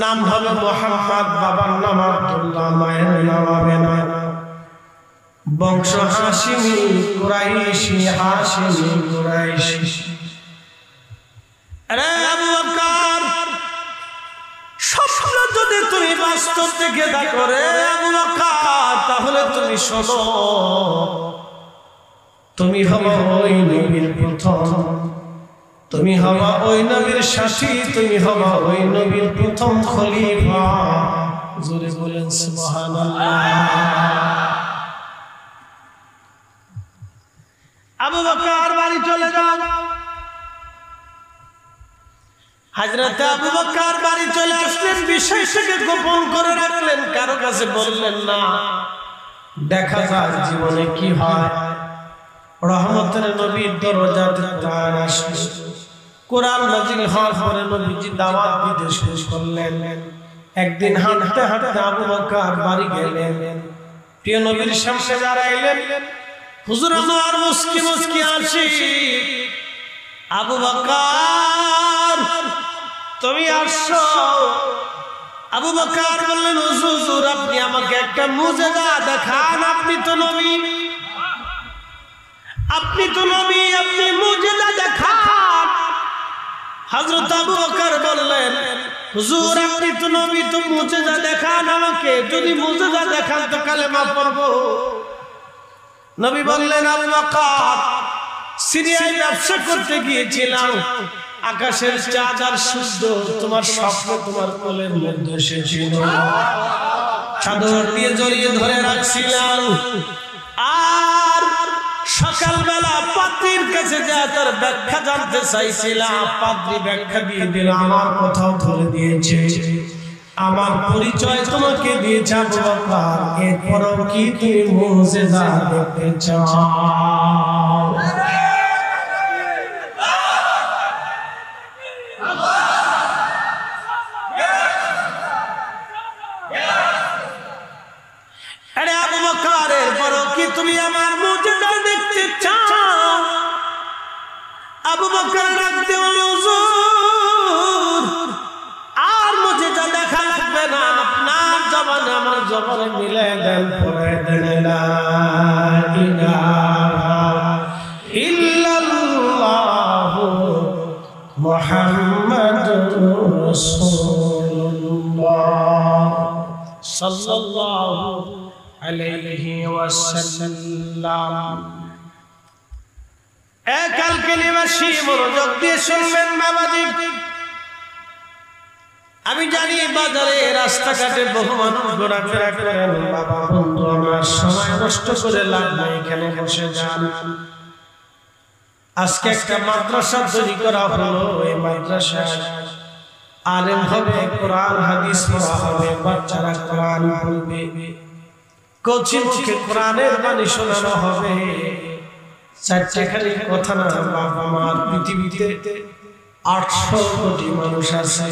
Speaker 1: নাম হবে মুহাম্মদ, বাবার নাম আব্দুল্লাহ, মায়ের নাম আমেনা, বংশ হাশিমি কুরাইশি, হাশিমি কুরাইশি। আরে আবু বকর স্বপ্ন যদি তুমি বাস্তব দেখে থাকো রে আবু বকর, তাহলে তুমি শোনো, তুমি হবা ওই নবীর প্রথম, তুমি হবা ওই নবীর সাথী, তুমি হবা ওই নবীর প্রথম খলিফা। জোরে বলেন সুবহানাল্লাহ। আবু বকর বাড়ি চলে যান। হযরত আবু বকর বাড়ি চলে আসলেন, বিষয়টাকে গোপন করে রাখলেন, কারো কাছে বললেন না। দেখা যাক জীবনে কি হয়। রহমতের নবীর দরজাতে কোরআন আসে, কোরআন নাযিল হওয়ার পরে নবীজি দাওয়াত দিতে শুরু করলেন। একদিন হাঁটতে হাঁটতে আবু বকর বাড়ি গেলেন, প্রিয় নবীর সামনে দাঁড়াইলেন। হুজুর আমার মুস্কি মুস্কি আসি, আবু বকর তুমি আসছো? আবু বকর বললেন, হুজুর আপনি আমাকে একটা মুজিজা দেখান, আপনি তো নবী, আপনি তো নবী, আপনি মুজিজা দেখান। হযরত আবু বকর বললেন, হুজুর আপনি তো নবী, তো মুজিজা দেখান আমাকে, যদি মুজিজা দেখান তো কালেমা পড়বো। নবী বললেন, আবু বকর সিরিয়ায় ব্যবসা করতে গিয়েছিলাম, আকাশের চাঁদ আর সূর্য তোমার স্বপ্ন তোমার কোলের মধ্যে এসেছিল, চাদর দিয়ে জড়িয়ে ধরে রাখছিলাম, আর সকালবেলা পাদ্রীর কাছে যা তার ব্যাখ্যা জানতে চাইছিলাম, পাদ্রী ব্যাখ্যা দিয়ে দিল, আমার কথাও ধরে দিয়েছে, আমার পরিচয় তোমাকে দিয়েছে আবু বকর, এরপরও কি তুমি মুজিজা দেখতে চাও? আরে আবু বকর এরপরও কি তুমি আমার মুজিজা দেখতে চাও? আবু বকর ডাক দিয়ে বলল, হুজুর আর মুজিজা দেখা লাগবে না, আপনার জবানে আমার জবানে মিলে দেন, পড়ে দেন লা ইলাহা ইল্লাল্লাহু মুহাম্মাদুর রাসূলুল্লাহ সাল্লাল্লাহু আলাইহি ওয়াসাল্লাম। একাল কালিমাশি মনোযোগ দিয়ে শুনবেন বাবাজি। আমি জানি বাজারে রাস্তাঘাটে বহু মানুষ ঘোরাফেরা করেন, বাবা বন্ধু আমার সময় নষ্ট করে লাভ নাই, এখানে বসে যান। আজকে একটা মাদ্রাসা তৈরি করা হলো, এই মাদ্রাসায় আলেম হবে, কোরআন হাদিস পড়া হবে, বাচ্চারা কোরআন পড়বে, কচি মুখে কোরআনের বাণী শোনানো হবে। চারটেখানি কথা না বাবা, আমার পৃথিবীতে 800 কোটি মানুষ আছে,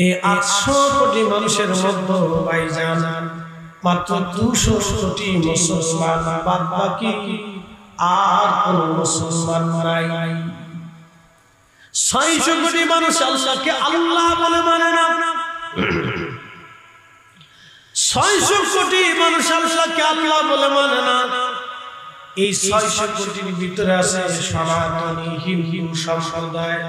Speaker 1: এই 800 কোটি মানুষের মধ্যে ভাইজান মাত্র 200 কোটি মুসলমান, বাদ বাকি আর কোন মুসলমান নাই। 600 কোটি মানুষ আল্লাহকে আল্লাহ বলে মানে না। 600 কোটি মানুষ আল্লাহকে আল্লাহ বলে মানে না। এই 600 কোটির ভিতরে আছে সনাতনী হিন্দু সম্প্রদায়,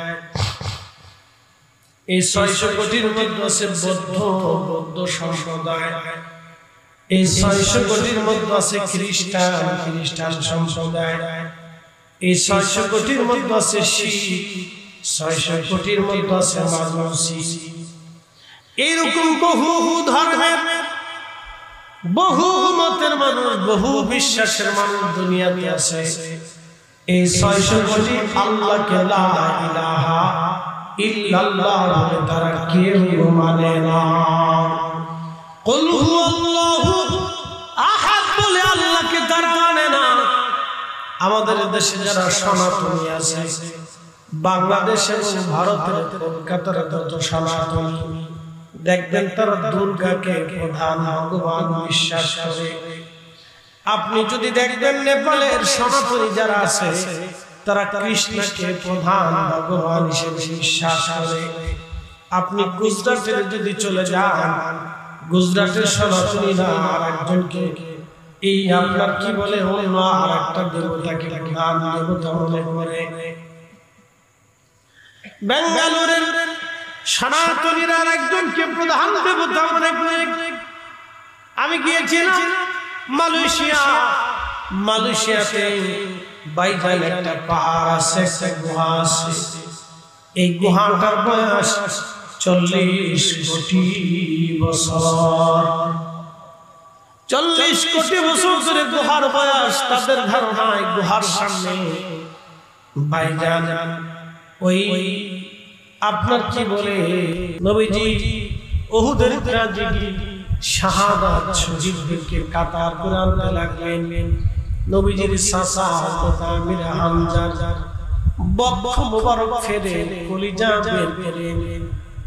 Speaker 1: এই 600 কোটির মধ্যে আছে বৌদ্ধ সম্প্রদায়, এই 600 কোটির মধ্যে আছে খ্রিস্টান সম্প্রদায়, এই 600 কোটির মধ্যে আছে শিখ, 600 কোটির মধ্যে আছে মাজুসি। এইরকম বহু ধর্মের, বহু মতের মানুষ, বহু বিশ্বাসের মানুষ দুনিয়াতে আছে। এই 600 কোটি আল্লাহকে লা ইলাহা ইল্লাল্লাহ বলে তারা কেউ মানে না। কুল হুয়াল্লাহু আহাদ বলে আল্লাহকে তারা মানে না। আমাদের দেশে যারা সনাতনী আছে, বাংলাদেশ এবং ভারতের কলকাতার যত সনাতনী, দেখবেন তারা দুর্গাকে প্রধান ভগবান বিশ্বাস করে। আপনি যদি দেখবেন নেপালের সনাতনী যারা আছে, তারা কৃষ্ণকে প্রধান ভগবান হিসেবে বিশ্বাস করে। আপনি গুজরাটের যদি চলে যান, গুজরাটের সনাতনীরা আর একজনকে এই আপনার কি বলে অন্য আর একটা দেবতাকে প্রধান দেবতা মনে করে। বেঙ্গালুরের সনাতনীরা আর একজনকে প্রধান দেবতা মনে করে। আমি গিয়েছিলাম মালয়েশিয়াতে বাইজান একটা পাহাড় আছে, একটা গুহা আছে। এই গুহাটার বয়স 40 কোটি বছর। 40 কোটি বছর ধরে গুহার বয়স। তাদের ধারণায় গুহার সামনে বাইজান ওই আপনার কি বলে নবীজি উহুদের ট্র্যাজেডি শাহাদাত শহীদদেরকে কাতার করে আনতে লাগলেন। নবীজির চাচা হযরত আমির হামজা বক্ষ মোবারক ফেরে কলিজা বের করে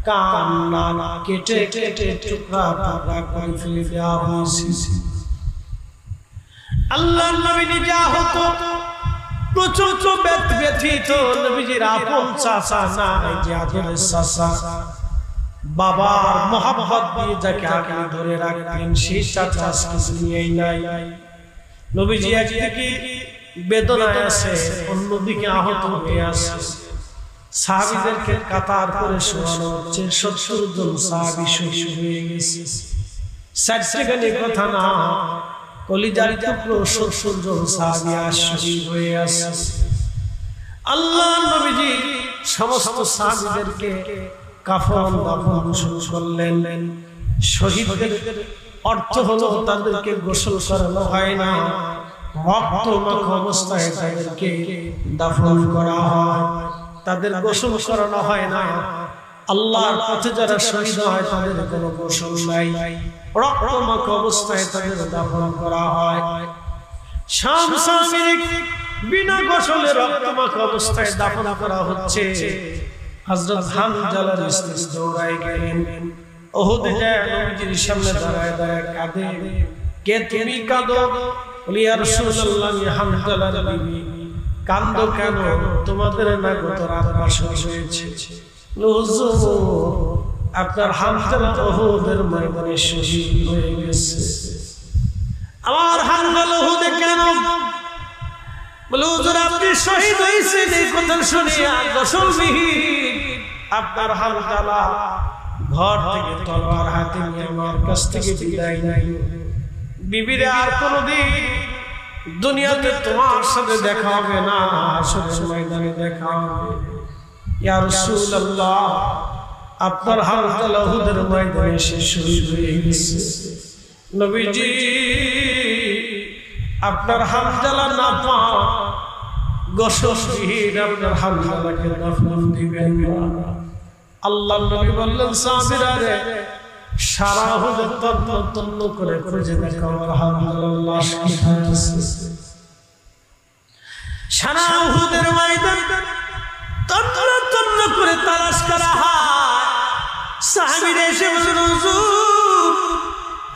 Speaker 1: কান নাক কেটে কেটে টুকরা টুকরা করে ফেলে দেওয়া হয়েছে। আল্লাহর নবী নিজে আহত, প্রচন্ড ব্যথিত। নবীজির আপন চাচা না, যে আদরের চাচা, বাবার মোহাব্বত দিয়ে যাকে আঁকড়ে ধরে রাখতেন, সেই চাচা আজকে দুনিয়ায় নাই। নবীজি একদিকে বেদনায় আছে, অন্যদিকে আহত হয়ে আছে। সাহাবীদেরকে কাতার করে শোয়ানো হচ্ছে। 70 জন সাহাবী শহীদ হয়ে গেছে। 4 কথা না, কলিজার টুকরো 70 জন সাহাবী শহীদ হয়ে আছে। আল্লাহ নবীজি সমস্ত সাহাবীদেরকে কাফন দাফন শুরু করলেন। শহীদদের অর্থ হলো তাদেরকে গোসল করানো হয় না, রক্তমাখা অবস্থায় তাদেরকে দাফন করা হয়। তাদের গোসল করানো হয় না। আল্লাহর পথে যারা শহীদ হয় তাদের কোনো গোসল নাই, রক্তমাখা অবস্থায় তাদের দাফন করা হয়। শামসামির বিনা গোসলে রক্তমাখা অবস্থায় দাফন করা হচ্ছে। হযরত হামজালার স্ত্রী দৌড়ায় গেলেন, উহুদে যায় নবীজির সামনে দাঁড়ায় দাঁড়ায় কাঁদে। কে তুমি কাঁদো? বলি ইয়া রাসূলুল্লাহ, আমি হামজালার বিবি। কাঁদো কেন? তোমাদের না গত রাত বাসর হয়েছে। হুজুর, আপনার হামজালা উহুদের ময়দানে শহীদ হয়ে গেছে। আমার হামজালা উহুদে কেন? বলে হুজুর, আপনি শহীদ হয়েছেন এই কথা শুনিয়া গোসলবিহীন আপনার হামজালা ঘর থেকে তলোয়ার হাতে নিয়ে আমার কাছ থেকে বিদায় নাই। বিবিরে আর কোনদিন দুনিয়াতে তোমার সাথে দেখা হবে না, হাসরের ময়দানে দেখা হবে। ইয়া রাসূলুল্লাহ, আপনার হামজালা উহুদের ময়দানে এসে শহীদ হয়ে গেছে। নবীজি, আপনার হামজালা না পা গোসলবিহীন আপনার হামজালাকে দাফন দিবেন না। আল্লাহর নবী বললেন, সাহাবীরা রে, সারা উহুদ তন্ন করে খুঁজে দেখো আমার হামজালার লাশ কোথায় আছে। সারা উহুদের ময়দান তন্ন করে তালাশ করা হয়। সাহাবীরা এসে বললেন, হুজুর,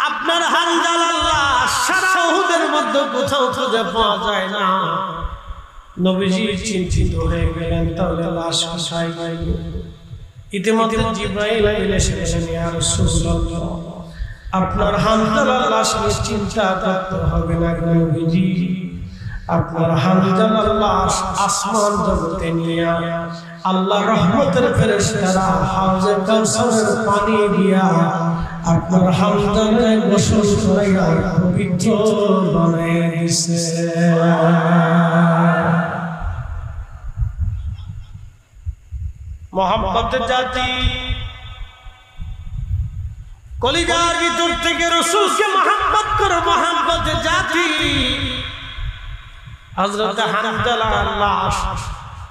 Speaker 1: আপনার হামজালার লাশ সারা উহুদের মধ্যে কোথাও খুঁজে পাওয়া যায় না। নবীজি চিন্তিত হয়ে গেলেন, তাহলে লাশ কোথায় গেল? ইতিমধ্যে জিবরাইল এসেছেন। ইয়া রাসূলুল্লাহ, আপনার হামজালার লাশ নিয়ে চিন্তা করতে হবে না নবীজি, আপনার হানজালার লাশ আসমান জগতে নিয়ে আল্লাহ রহমতের ফেরেশতারা হাউজে কাউসারের পানি দিয়া আপনার হানজালায় গোসল করাইয়া পবিত্র বানাইয়া দিছে। মোহাম্মতের জাতি কলিজার ভিতর থেকে রাসূলকে মহব্বত করে মোহাম্মতের জাতি হযরত হানজালার লাশ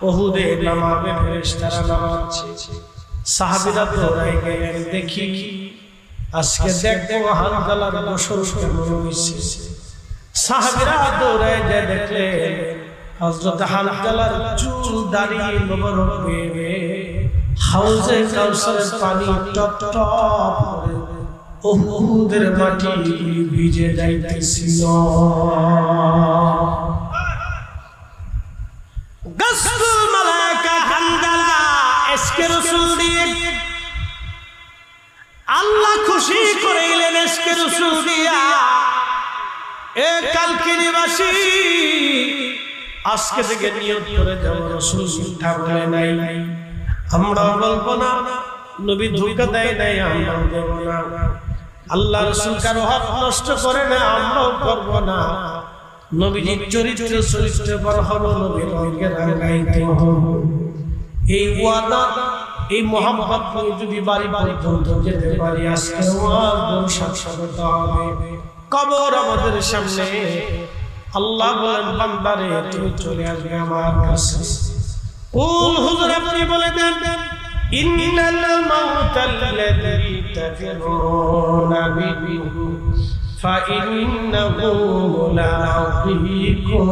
Speaker 1: উহুদে নামাবে ফেরেশতারা নামাচ্ছে, সাহাবীরা দৌড়ায় গেলেন দেখি আজকে দেখবো হানজালার গোসল কেমন হইছে। সাহাবীরা দৌড়ায় যায় দেখলেন হযরত হানজালার চুল দাড়ি মোবারক বেয়ে হাউজে কাউসারের পানি টপ টপ করে উহুদের মাটি ভিজে যাইতেছিল। গাসসুল মালায়েকা হানজালা এসকে রাসূল দিয়ে আল্লাহ খুশি করাইলেন এসকে রাসূল দিয়া। এ কালকিনিবাসী আজকে থেকে নিয়ত করে যাব রাসূল মিথ্যা বলে নাই, আমরা বলবো না, নবী ধোঁকা দেয় নাই, আমরা দেব না, আল্লাহ রাসূল কারো হক নষ্ট করে না, আমরাও করব না, নবীজির চরিত্রে চরিত্রে বড় হব, নবীর রঙে রাঙাইতে হব। এই ওয়াদা এই মোহাম্মত নিয়ে যদি বাড়ি পর্যন্ত যেতে পারি আজকে ওয়াদা সার্থক হবে। কবর আমাদের সামনে, আল্লাহ বলেন বান্দারে তুমি চলে আসবে আমার কাছে। কোন হুজুর আপনি বলে দেন ইন্নাল মাউতাল্লাযী তাফিরুনা বিহি ফাইন্নাহু মুলাকীকুম।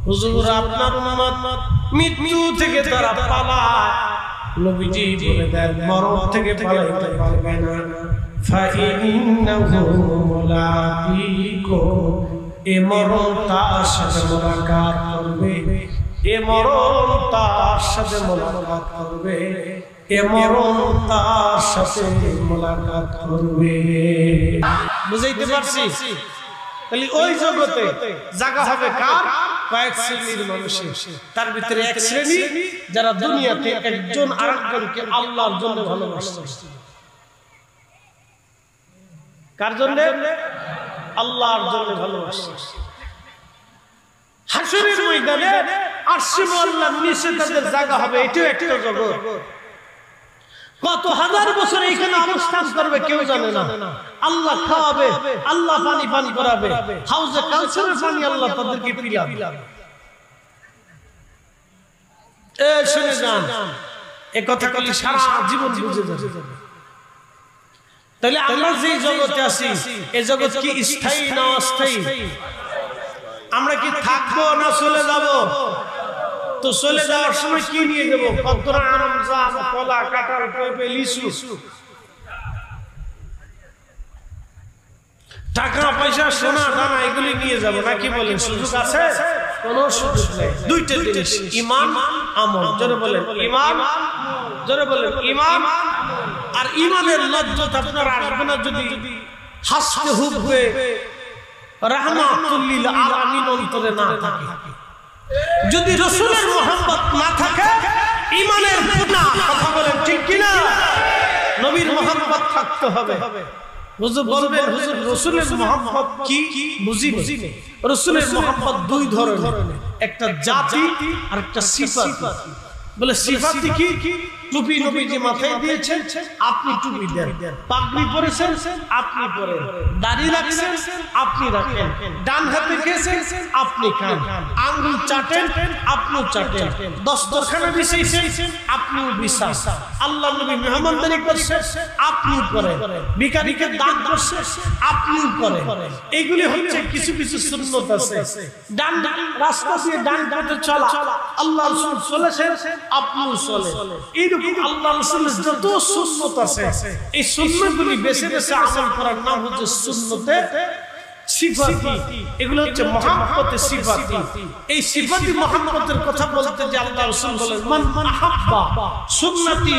Speaker 1: হুজুর আপনার উম্মত মৃত্যু থেকে তারা পালায়, নবীজি বলে দেন মরণ থেকে পালাইতে পারবে না। ফাইন্নাহু মুলাকীকুম, এ মরণ তার সাথে মুলাকাত করবে, এ মরণ তার সাথে মুলাকাত করবে, এ মরণ তার সাথে মুলাকাত করবে। বুঝাইতে পারছি? তাহলে ওই জগতে জায়গা হবে কার? কয়েক শ্রেণীর মানুষের। তার ভিতরে এক শ্রেণী যারা দুনিয়াতে একজন আরেকজনকে আল্লাহর জন্য ভালোবাসে। কার জন্য? আল্লাহর জন্য ভালোবাসে। হাসরের ময়দানে আরশে আল্লাহর নিচে তাদের জায়গা হবে, এটাও একটা জগৎ। কত হাজার বছর এখানে অবস্থান করবে কেউ জানে না। আল্লাহ খাওয়াবে, আল্লাহ পানি পান করাবে, হাউজে কাউসারের পানি আল্লাহ তাদেরকে পিলাবে। এ শুনে যান, এ কথা বলি সারা জীবন বুঝে যাবে। তাহলে আমরা যে জগতে আছি এই জগৎ কি স্থায়ী না অস্থায়ী? আমরা কি থাকবো না চলে যাব? তো চলে যাওয়ার সময় কি নিয়ে যাবো? কতরা আম, জাম, কলা, কাঁঠাল, পেঁপে, লিচু, টাকা পয়সা, সোনা দানা এগুলি নিয়ে যাবো নাকি বলেন? সুযোগ আছে? কোনো সুযোগ নেই। দুইটা জিনিস, ঈমান, আমল। জোরে বলেন ঈমান, জোরে বলেন ঈমান। আর ঈমানের লজ্জত আপনার আসবে না যদি হাসতে হুববে রাহমাতুল লিল আলামিন অন্তরে না থাকে। যদি রাসূলের মোহাম্মত না থাকে ঈমানের গুনাহ, কথা বলেন ঠিক কি না? নবীর মোহাম্মত থাকতে হবে। হুজুর বলবেন হুজুর রাসূলের মোহাম্মত কি? বুঝি নেই। রাসূলের মোহাম্মত দুই ধরনের, একটা জাতি আর একটা সিফাত। বলে সিফাত কি? টুপি নবীজি মাথায় দিয়েছেন, আপনি টুপি দেন। পাগড়ি পরেছেন, আপনি পরেন। দাড়ি রাখছেন, আপনি রাখেন। ডান হাতে খেয়েছেন, আপনি খান। আঙ্গুল চাটেন, আপনিও চাটেন। দস্তরখানা বিছাইছেন, আপনিও বিছান। আল্লাহ নবী মেহমানদারি করছেন, আপনিও করেন। ভিখারিকে দান করছেন, আপনিও করেন। এইগুলি হচ্ছে কিছু কিছু সুন্নাত আছে। ডান রাস্তা দিয়ে ডান পথে চলা, আল্লাহ রাসূল চলেছেন, আপনিও চলেন। এইরকম আল্লাহ রাসূলের যত সুন্নাত আছে, এই সুন্নাতগুলি বেছে বেছে আমল করার নাম হচ্ছে সুন্নতে সিফাতি, এগুলো হচ্ছে মুহাব্বতের সিফাতি। এই সিফাতি মুহাব্বতের কথা বলতে যে আল্লাহ রাসূল বলেন মান আহাব্বা সুন্নতি,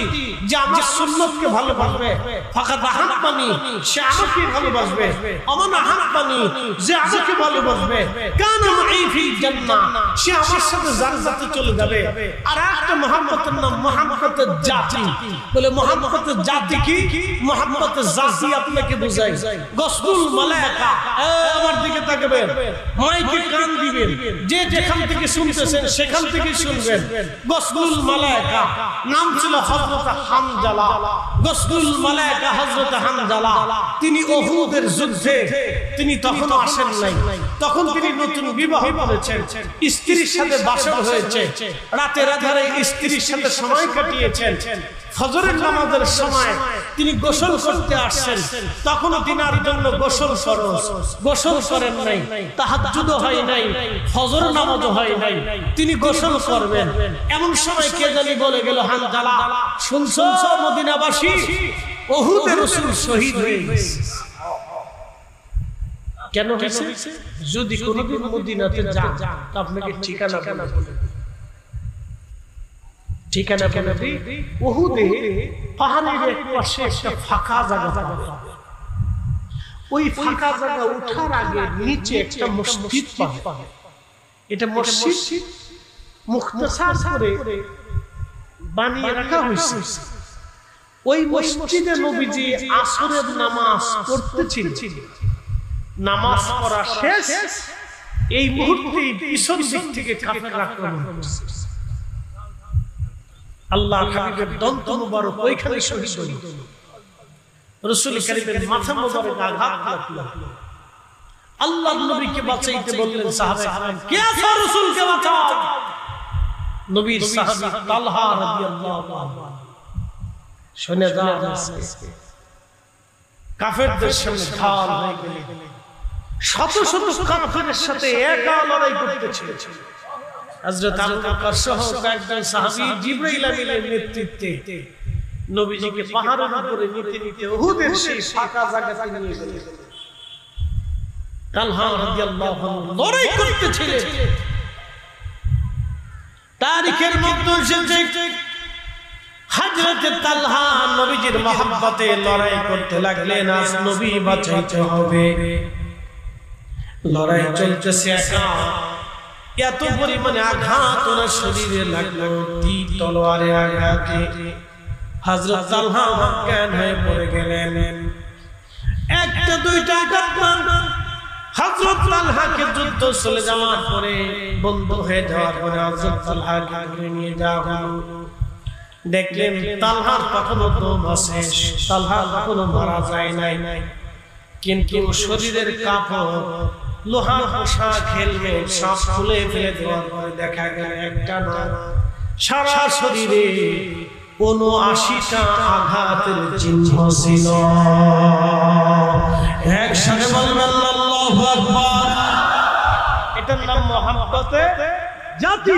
Speaker 1: যে আমার সুন্নতকে ভালোবাসবে, ফাকাদ আহাব্বানি, সে আমাকে ভালোবাসবে, আমান আহাব্বানি, যে আমাকে ভালোবাসবে, কানা মাই ফিল জান্নাহ, সে আমার সাথে জান্নাতে চলে যাবে। আর একটা মুহাব্বতের নাম মুহাব্বতের জাতি। বলে মুহাব্বতের জাতি কি? মুহাব্বতের জাতি আপনাকে বুঝাই। গসবুল মালায়েকা, আমার দিকে তাকাবেন, মাইকে কান দিবেন, যে যেখান থেকে শুনতেছেন সেখান থেকে শুনবেন। গসবুল মালায়েকা নাম ছিল হযরত হামজালা। গসবুল মালায়েকা হযরত হামজালা, তিনি উহুদের যুদ্ধে তিনি তখনও আসেন নাই, তখন তিনি নতুন বিবাহ করেছেন, স্ত্রীর সাথে বাসর হয়েছে, রাতের আধারে স্ত্রীর সাথে সময় কাটিয়েছেন। ফজরের নামাজের সময় তিনি গোসল করতে আসছেন, তখনও তিনার জন্য গোসল ফরজ, গোসল করেন নাই, তাহাজ্জুদও হয় নাই, ফজর নামাজও হয় নাই, তিনি গোসল করবেন। এমন সময় কে জানি বলে গেল, হামজালা শুনছো মদিনাবাসী, উহুদের রাসূল শহীদ হয়ে গেছে। কেন হয়েছে? যদি কোনদিন মদিনাতে যান তো আপনাকে ঠিকানা বলে, ঠিকানা বলে দিই, উহুদে পাহাড়ের এক পাশে একটা ফাঁকা জায়গা পাবে। ওই ফাঁকা জায়গা ওঠার আগে নিচে একটা মসজিদ পাবে। এটা মসজিদ মুখতাসার করে বানিয়ে রাখা হয়েছে। ওই মসজিদে নবীজি আসরের নামাজ পড়তেছিলেন। নামাজ পড়া শেষ, এই মুহূর্তে পিছন দিক থেকে কাফেররা আক্রমণ করছে। আল্লাহ হাবিবের দন্ত মুবারক ওইখানে শহীদ হল। রাসূল কারীমের মাথা মুবারক আঘাত লাগলো। আল্লাহর নবীকে বাঁচাইতে বললেন সাহাবায়ে কেরাম, কে আছো রাসূলকে বাঁচাও। নবীর সাহাবী তালহা রাদিয়াল্লাহু আনহু শুনে যাচ্ছে কাফেরদের সামনে ঢাল হয়ে গেলেন। শত শত কাফেরের সাথে একা লড়াই করতেছে। হযরত আবু বকর সহ কয়েকজন সাহাবী জিবরাইল আমিনের নেতৃত্বে নবীজিকে পাহাড়ের উপরে নিতে নিতে উহুদের সেই ফাঁকা জায়গাতে নিয়ে গেলেন। তালহা রাদিয়াল্লাহু আনহু লড়াই করতেছিলেন। তারিখের মধ্যে এসেছে হযরত তালহা নবীজির মহব্বতে লড়াই করতে লাগলেন, আজ নবী বাঁচাইতে হবে। লড়াই চলতেছে একা, এত পরিমাণে আঘাত ওনার শরীরে লাগলো, তীর তলোয়ারের আঘাতে হযরত তালহা অজ্ঞান হয়ে পড়ে গেলেন। একটা দুইটা আঘাত হযরত তালহাকে যুদ্ধ চলে যাওয়ার পরে, বন্ধ হয়ে যাওয়ার পরে হযরত তালহাকে ঘুরে নিয়ে যাওয়া হলো। দেখলেন তালহার কখনো দম আছে, তালহা কখনো মারা যায় নাই, কিন্তু শরীরের কাপড়, লোহার পোশাক, হেলমেট সব খুলে ফেলে দেওয়ার পরে দেখা গেল একটা না, সারা শরীরে ৭৯টা আঘাতের চিহ্ন ছিল। একসাথে বলবেন আল্লাহু আকবার। এটার নাম মুহাব্বতে জাতি।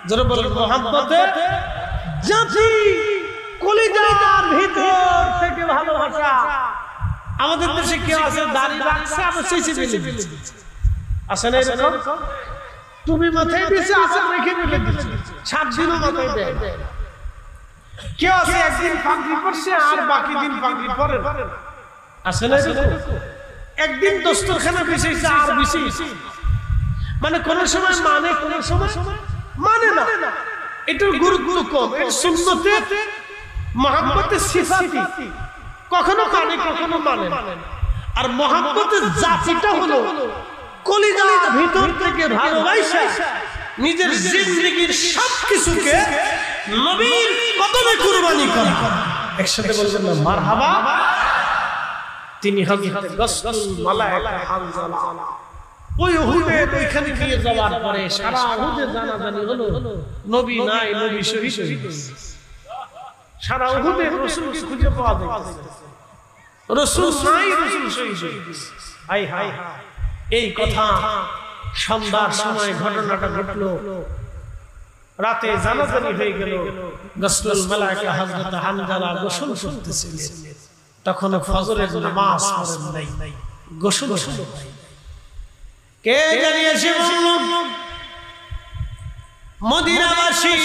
Speaker 1: যারা বলেন মুহাব্বতে জাতি, কলিজার ভিতর থেকে ভালোবাসা। আমাদের দেশে কেউ আছে দাড়ি রাখছে, আবার চেঁচে ফেলে দিচ্ছে, আছে না এরকম? তুমি মাথায় দিয়েছে, আছে রেখে ফেলে দিচ্ছে, ৭ দিনও মাথায় দেয়। কেউ আছে একদিন পাগড়ি পরছে আর বাকি দিন পাগড়ি পরে না, আছে না এরকম? একদিন দস্তরখানা বিছাইছে আর বিছাইছে, মানে কোন সময় মানে কোন সময় মানে না। এটার গুরুত্ব কম। এর সুন্নতে মুহাব্বতের সিফাতি, কখনো মানে কখনো মানে না। আর মুহাব্বতের জাতিটা হলো কলিজার ভিতর থেকে ভালোবাসা, নিজের জিন্দেগীর সবকিছুকে নবীর কদমে কুরবানি করা। একসাথে বলবেন না মারহাবা। তিনি হযরত গসবুল মালায়েকা হামজালা ওই উহুদের ওইখানে নিয়ে যাওয়ার পরে সারা উহুদে জানাজানি হলো নবী নাই, নবী শহীদ হয়ে গেছে। সারা উহুদে রাসূলকে খুঁজে পাওয়া যাচ্ছে, রাসূল নাই, রাসূল শহীদ হয়ে গেছে। হায় হায়, এই কথা সন্ধ্যার সময় ঘটনাটা ঘটলো। রাতে জানাজানি হয়ে গেল। গসবুল মালায়েকা হযরত হামজালা গোসল করতেছিলেন, তখন ফজরের নামাজ পড়েন নাই, গোসল হয়। কে জানিয়েছে বলল মদিনাবাসী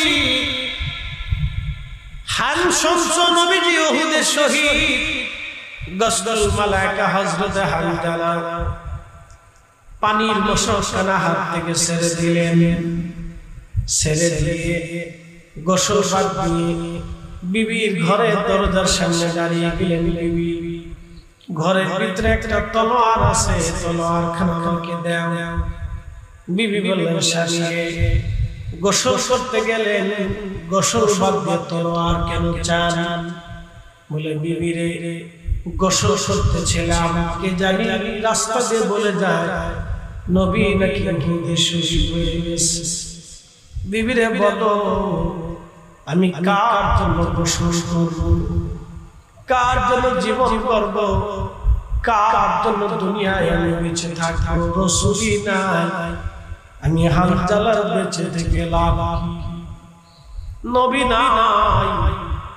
Speaker 1: হান শামস নবীজি উহুদের শহীদ গসল মালায়েকা হযরত হামজালা পানির মশকখানা হাত থেকে ছেড়ে দিলেন ছেড়ে দিয়ে গোসল বাদ দিয়ে বিবির ঘরে দরজার সামনে দাঁড়িয়ে গেলেন বিবি ঘরের ভিতরে একটা তলোয়ার আছে তলোয়ার খানা আমাকে দাও বিবি বললেন স্বামী গোসল করতে গেলেন গোসল বাদ দিয়ে তলোয়ার কেন চান বলে বিবি রে গোসল করতেছিলাম কে জানি রাস্তা দিয়ে বলে যায় নবী নাকি উহুদের শহীদ হয়ে গেছে বিবি রে বলো আমি কার জন্য গোসল করব কার জন্য জীবন করব কার জন্য দুনিয়ায় আমি বেঁচে থাকবো রাসূলই নাই আমি হামজালার বেঁচে থেকে লাভ নবী নাই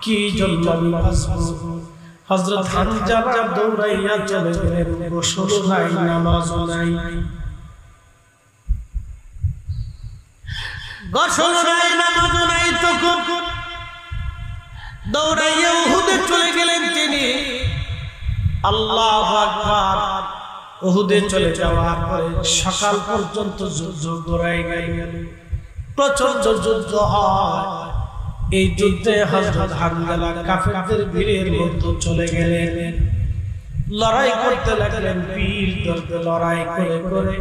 Speaker 1: কি জন্য আমি বাঁচবো হযরত হামজালা দৌড়াইয়া চলে গেলেন গোসল নাই নামাজ নাই গোসল নাই নামাজ নাই তখন দৌড়াইয়া উহুদে চলে গেলেন তিনি আল্লাহু আকবার উহুদে চলে যাওয়ার পরে সকাল পর্যন্ত যুদ্ধ গড়াই গেল প্রচন্ড যুদ্ধ হয় এই যুদ্ধে হযরত হামজালা কাফেরদের ভিড়ের মধ্যে চলে গেলেন লড়াই করতে লাগলেন পীর ধরতে লড়াই করে করে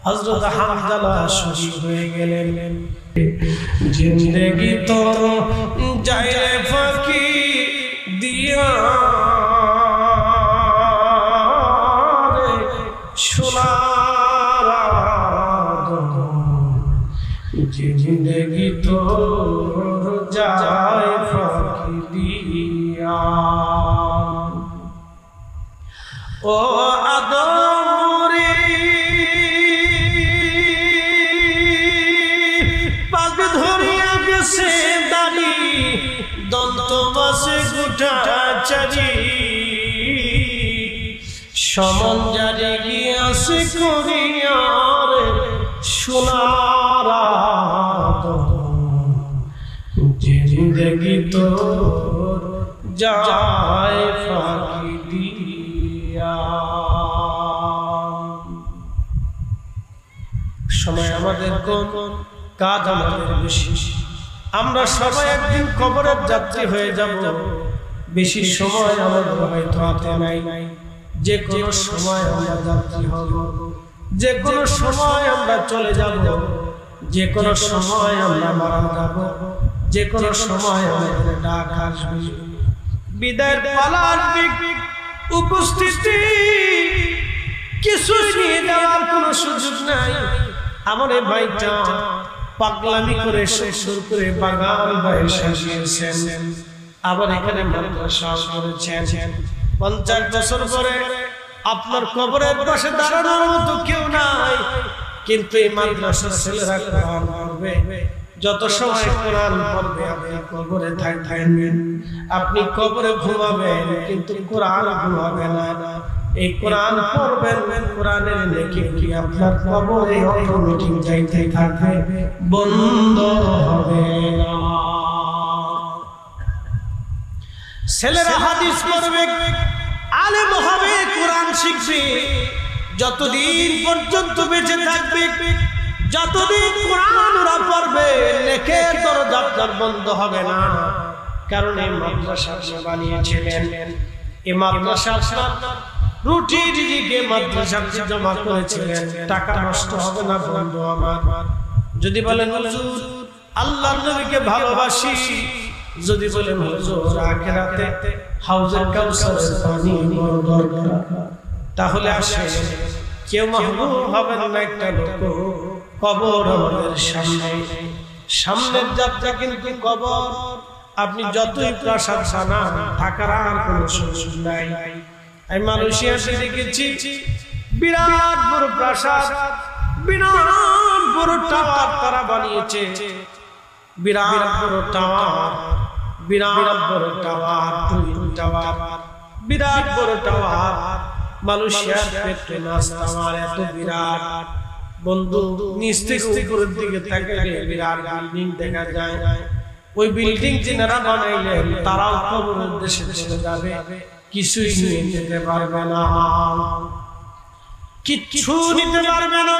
Speaker 1: হযরত হামজালা শহীদ হয়ে গেলেন জিন্দেগি তো যায় ফাঁকি দিয়া জিন্দেগি তো যায় ফাঁকি দিয়া ও আদরে পাগ ধরিয়া গেছে দাড়ি দন্ত বসে গোটা চারি সমন জারি গিয়াছে করিয়ার সোনার জিন্দেগি তোর যায় ফাঁকি দিয়া সময় আমাদের কোন কাজ আমাদের বেশি আমরা সবাই একদিন কবরের যাত্রী হয়ে যাব বেশি সময় আমাদের হয়তো হাতে নাই যে কোনো সময় আমরা যাত্রী হব যে কোনো সময় আমরা চলে যাব যে কোনো সময় আমরা মারা যাব যে কোনো সময় আমাদের ডাক আসবে বিদায়ের পালা আসবে উপস্থিতি কিছু নিয়ে যাওয়ার কোনো সুযোগ নাই আমার এই ভাইটা পাগলামি করে সুর করে বাগান বাড়ি সাজিয়েছেন আবার এখানে মাদ্রাসা করেছেন 50 বছর পরে আপনার কবরের পাশে দাঁড়ানোর মতো কেউ নাই কিন্তু এই মাদ্রাসার ছেলেরা কোরআন পড়বে যত সময় কোরআন পড়বে আপনি কবরে থাকবেন আপনি কবরে ঘুমাবেন কিন্তু কোরআন ঘুমাবে না এই কোরআন পড়বেন কোরআনের নেকি কি আপনার কবরে অটোমেটিক যাইতে থাকবে বন্ধ হবে না ছেলেরা হাদিস পড়বে আলেম হবে কোরআন শিখবে যতদিন পর্যন্ত বেঁচে থাকবে যতদিন কোরআন ওরা পড়বে নেকের দরজা আপনার বন্ধ হবে না কারণ এই মাদ্রাসা বানিয়েছিলেন এই মাদ্রাসা রুটি রিজিকে মাদ্রাসাতে জমা করেছিলেন টাকা নষ্ট হবে না বন্ধু আমার যদি বলেন হুজুর আল্লাহর নবীকে ভালোবাসি যদি বলেন হুজুর আখিরাতে হাউজে কাউসারের পানি বড় দরকার তাহলে আসেন কেউ মাহবুব হবেন না একটা লোক কবর আমাদের সামনের যাত্রা কিন্তু কবর আপনি যতই প্রাসাদ বানান থাকার আর কোনো সুযোগ নাই আমি মালয়েশিয়াতে দেখেছি বিরাট বড় প্রাসাদ বিরাট বড় টাওয়ার তারা বানিয়েছে বিরাট বড় টাওয়ার বিরাট বড় টাওয়ার টুইন টাওয়ার বিরাট বড় টাওয়ার মালয়েশিয়ার পেট্রোনাস টাওয়ার এত বিরাট বন্ধু নিচ থেকে উপরের দিকে তাকালে বিরাট বিল্ডিং দেখা যায়। ওই বিল্ডিং যারা বানাইলেন তারাও কবরের দেশে চলে যাবে, কিছুই নিয়ে যেতে পারবে না, কিচ্ছু নিতে পারবে না।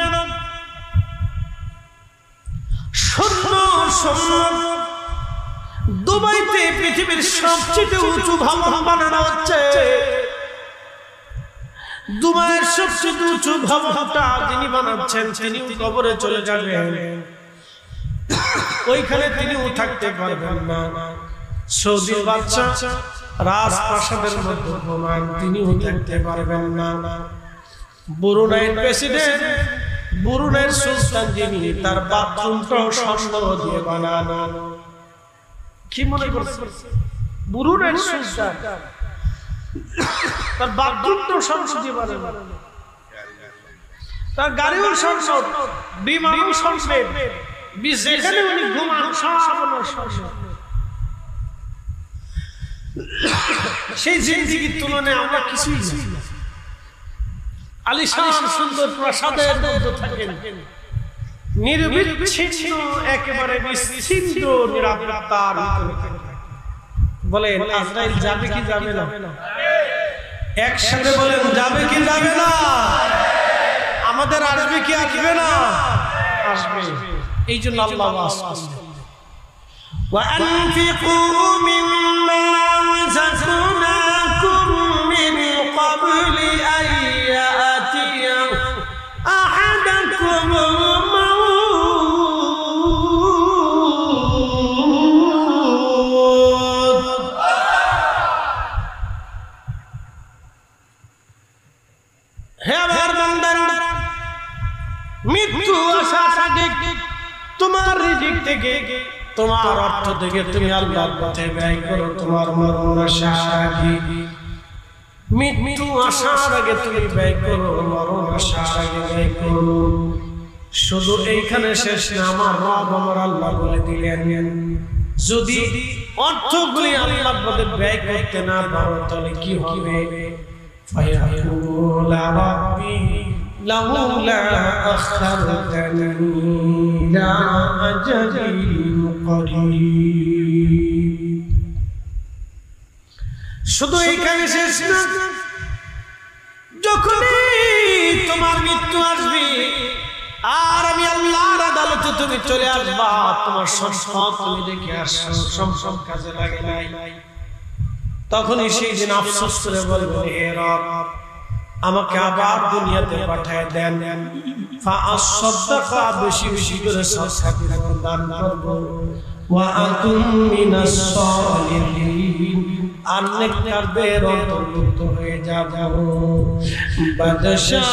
Speaker 1: দুবাইতে পৃথিবীর সবচেয়ে উঁচু ভবন বানানো হচ্ছে। দুবাইয়ের সবচেয়ে উঁচু ভবনটা যিনি বানাচ্ছেন তিনি কবরে চলে যাবেন, ওইখানে তিনিও থাকতে পারবেন না। সৌদির বাদশা রাজপ্রাসাদের মধ্যে ঘুমান, তিনিও থাকতে পারবেন না। ব্রুনাইয়ের প্রেসিডেন্ট, ব্রুনাইয়ের সুলতান যিনি, তার বাথরুমটাও স্বর্ণ দিয়ে বানানো। কি মনে করছেন? ব্রুনাইয়ের সুলতান তার বাথরুমটাও স্বর্ণ দিয়ে বানানো, তার গাড়িও স্বর্ণ, বিমানও স্বর্ণের, যেখানে উনি ঘুমান সব স্বর্ণ। সেই জিন্দেগির তুলনায় আমরা কিছুই না। আলিশান সুন্দর প্রাসাদের মধ্যে থাকেন, নির্বিচ্ছিন্ন একেবারে বিচ্ছিন্ন নিরাপত্তার ভিতরে। বলেন আজরাইল যাবে কি যাবে না? একসাথে বলেন যাবে কি যাবে না? আমাদের আসবে কি আসবে না? আসবে। এই জন্য আল্লাহ وأنفقوا مما رزقناكم من قبل أن يأتي أحدكم الموت হে আমার বান্দারা, মৃত্যু আসার আগে তোমার রিজিক থেকে, তোমার অর্থ থেকে তুমি আল্লাহর পথে ব্যয় করো। তোমার মরণ আসার আগে, মৃত্যু আসার আগে তুমি ব্যয় করো, মরণ আসার আগে ব্যয় করো। শুধু এইখানে শেষ না, আমার রব আমার আল্লাহ বলে দিলেন, যদি অর্থগুলি আল্লাহর পথে ব্যয় করতে না পারো তাহলে কি হবে? ফায়াকুল রাব্বি লাউলা আখখারতানি ইলা আজালিন করিব। শুধু এইখানে শেষ না, যখনই তোমার মৃত্যু আসবে আর আমি আল্লাহর আদালতে তুমি চলে আসবা, তোমার সম্পদ তুমি দেখে আসছো, সম্পদ কাজে লাগে নাই, তখনই সেই দিন আফসোস করে বলবেন, হে রব আমাকে আবার দুনিয়াতে পাঠায় দেন, ফাআসাদদাকা, বেশি বেশি করে সাদকা দান করব, ওয়া আকুম মিনাস সালিহিন, আর নেককারদের অন্তর্ভুক্ত হয়ে যাব। বাদশা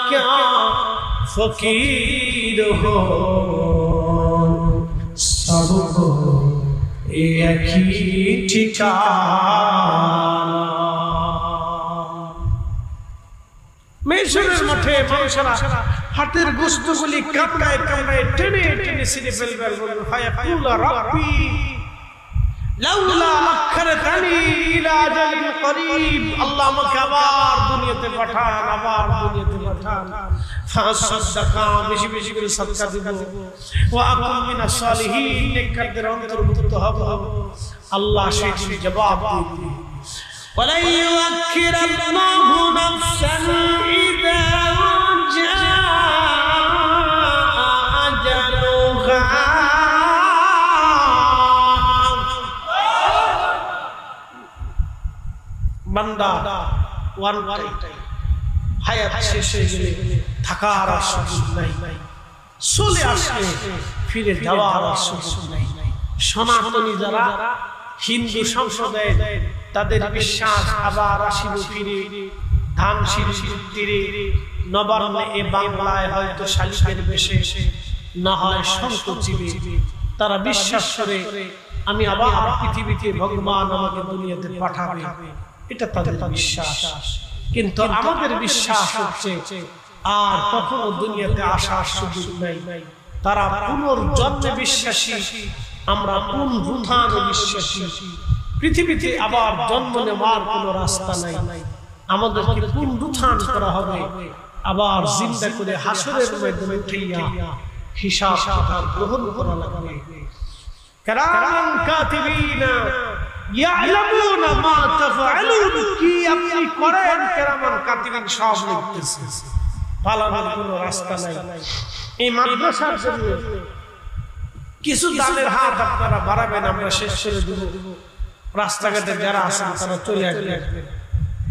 Speaker 1: ক্যা ফকির হো সবকো এক হি ঠিকানা। মেশরের মাঠে মানুষেরা হাতের গোশতগুলি কামড়ায় কামড়ায় টেনে টেনে ছিঁড়ে ফেলবে, ফায়াকুল রাব্বি লাউলা আখখারতানি ইলা আজালিন করিব, আল্লাহ আমাকে আবার দুনিয়াতে পাঠান, আবার দুনিয়াতে পাঠান, ফাসাদদাকা, বেশি বেশি করে সাদকা দিব, ওয়া আকুম মিনাস সালিহিন, নেককারদের অন্তর্ভুক্ত হব। আল্লাহ সেই জবাব দিবেন, ওয়ালা ইউআখিরাল্লাহু নাফসান ইযা জাআ আজালুহা। বান্দা ওয়ান টাইম হায়াত শেষ হয়ে গেলে থাকার আর সুযোগ নাই, চলে আসলে ফিরে যাওয়ার আর সুযোগ নাই। সনাতনী যারা হিন্দু সম্প্রদায়, তাদের বিশ্বাস আবার আসিব ফিরে ধানশির তীরে নবান্নে, এ বাংলায় হয়তো শালিকের বেশে, না হয় শঙ্খচিলে। তারা বিশ্বাস করে আমি আবার পৃথিবীতে ভগবান আমাকে দুনিয়াতে পাঠাবে, এটা তাদের বিশ্বাস। কিন্তু আমাদের বিশ্বাস হচ্ছে আর কখনো দুনিয়াতে আসার সুযোগ নাই। তারা পুনর্জন্মে বিশ্বাসী, আমরা পুনরুত্থানে বিশ্বাসী। পৃথিবীতে আবার জন্ম নেওয়ার কোনো রাস্তা নাই, আমাদেরকে পুনরুত্থান করা হবে। আবার জিন্দা করে হাসরের ময়দানে উঠাইয়া হিসাব গ্রহণ করা লাগবে। কিরামান কাতিবিনা ইয়ালামুনা মা তাফআলুন, কি আপনি করেন কিরামান কাতিবিন সব লিখতেছে। পালানোর কোনো রাস্তা নাই। এই মাদ্রাসার জন্য কিছু দানের হাত আপনারা বাড়াবেন, আমরা শেষ করে দেব। রাস্তাঘাটে যারা আছেন তারা চলে আসবেন।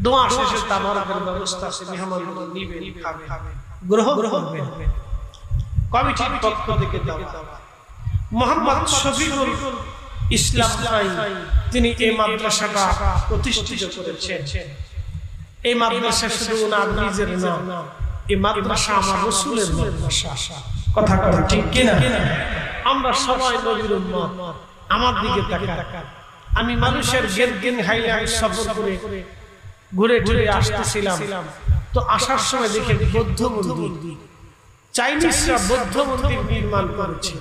Speaker 1: দোয়া শেষে তাবারকের ব্যবস্থা আছে, মেহমানগুলো নিবেন, খাবেন, গ্রহণ করবেন। কমিটির পক্ষ থেকে দাওয়াত। মোহাম্মদ শফিকুল ইসলাম ভাই তিনি এই মাদ্রাসাটা প্রতিষ্ঠিত করেছেন। এই মাদ্রাসা শুধু ওনার নিজের না, এই মাদ্রাসা আমার রাসূলের মাদ্রাসা। কথা কথা ঠিক কিনা? আমরা সবাই নবীর উম্মত। আমার দিকে তাকান। আমি মানুষের জ্ঞান হাইলাইট সফর করে ঘুরে ঘুরে আসতেছিলাম, তো আসার সময় দেখে বৌদ্ধ মন্দির, চাইনিজরা বৌদ্ধ মন্দির নির্মাণ করেছে।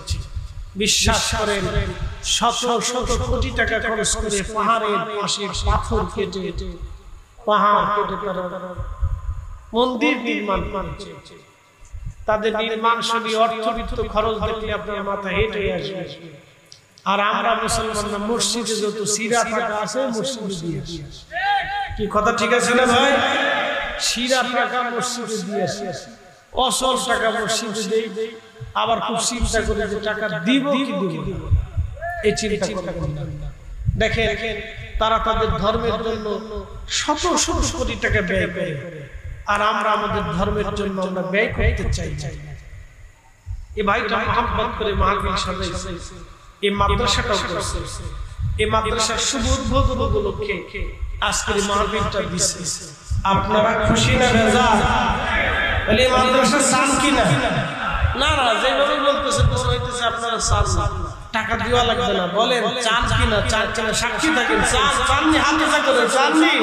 Speaker 1: বিশ্বাস করেন শত শত কোটি টাকা খরচ করে পাহাড়ের পাশে পাথর কেটে পাহাড় কেটে তারা মন্দির নির্মাণ করেছে। তাদের নির্মাণ শৈলী অর্থবিত্ত খরচ দেখলে আপনার মাথা হেঁটে আসবে। আর আমরা মুসলমানরা মসজিদে যত সিরা টাকা আছে মসজিদে দিয়ে আসি। কি কথা ঠিক আছে না ভাই? সিরা টাকা মসজিদে দিয়ে আসি, অসল টাকা মসজিদে দেই, আবার খুব চিন্তা করে যে টাকা দিব কি দিব এই চিন্তা করবেন না। দেখেন তারা তাদের ধর্মের জন্য শত শত কোটি টাকা ব্যয় করে, আর আমরা আমাদের ধর্মের জন্য আমরা ব্যয় করতে চাই। এই ভাইটা মহব্বত করে মাহফিল সাজাইছে, এই মাদ্রাসাটাও করছে। এই মাদ্রাসার শুভ উদ্বোধন উপলক্ষে আজকের মাহফিলটা দিছে। আপনারা খুশি না বেজার? বলে এই মাদ্রাসা চান কিনা? না না, যেভাবে বলতেছে মনে হইতেছে আপনারা চান না, টাকা দেওয়া লাগবে না। বলেন চান কিনা? চান কিনা? সাক্ষী থাকেন। চান চাননি হাত উঁচা করে চাননি?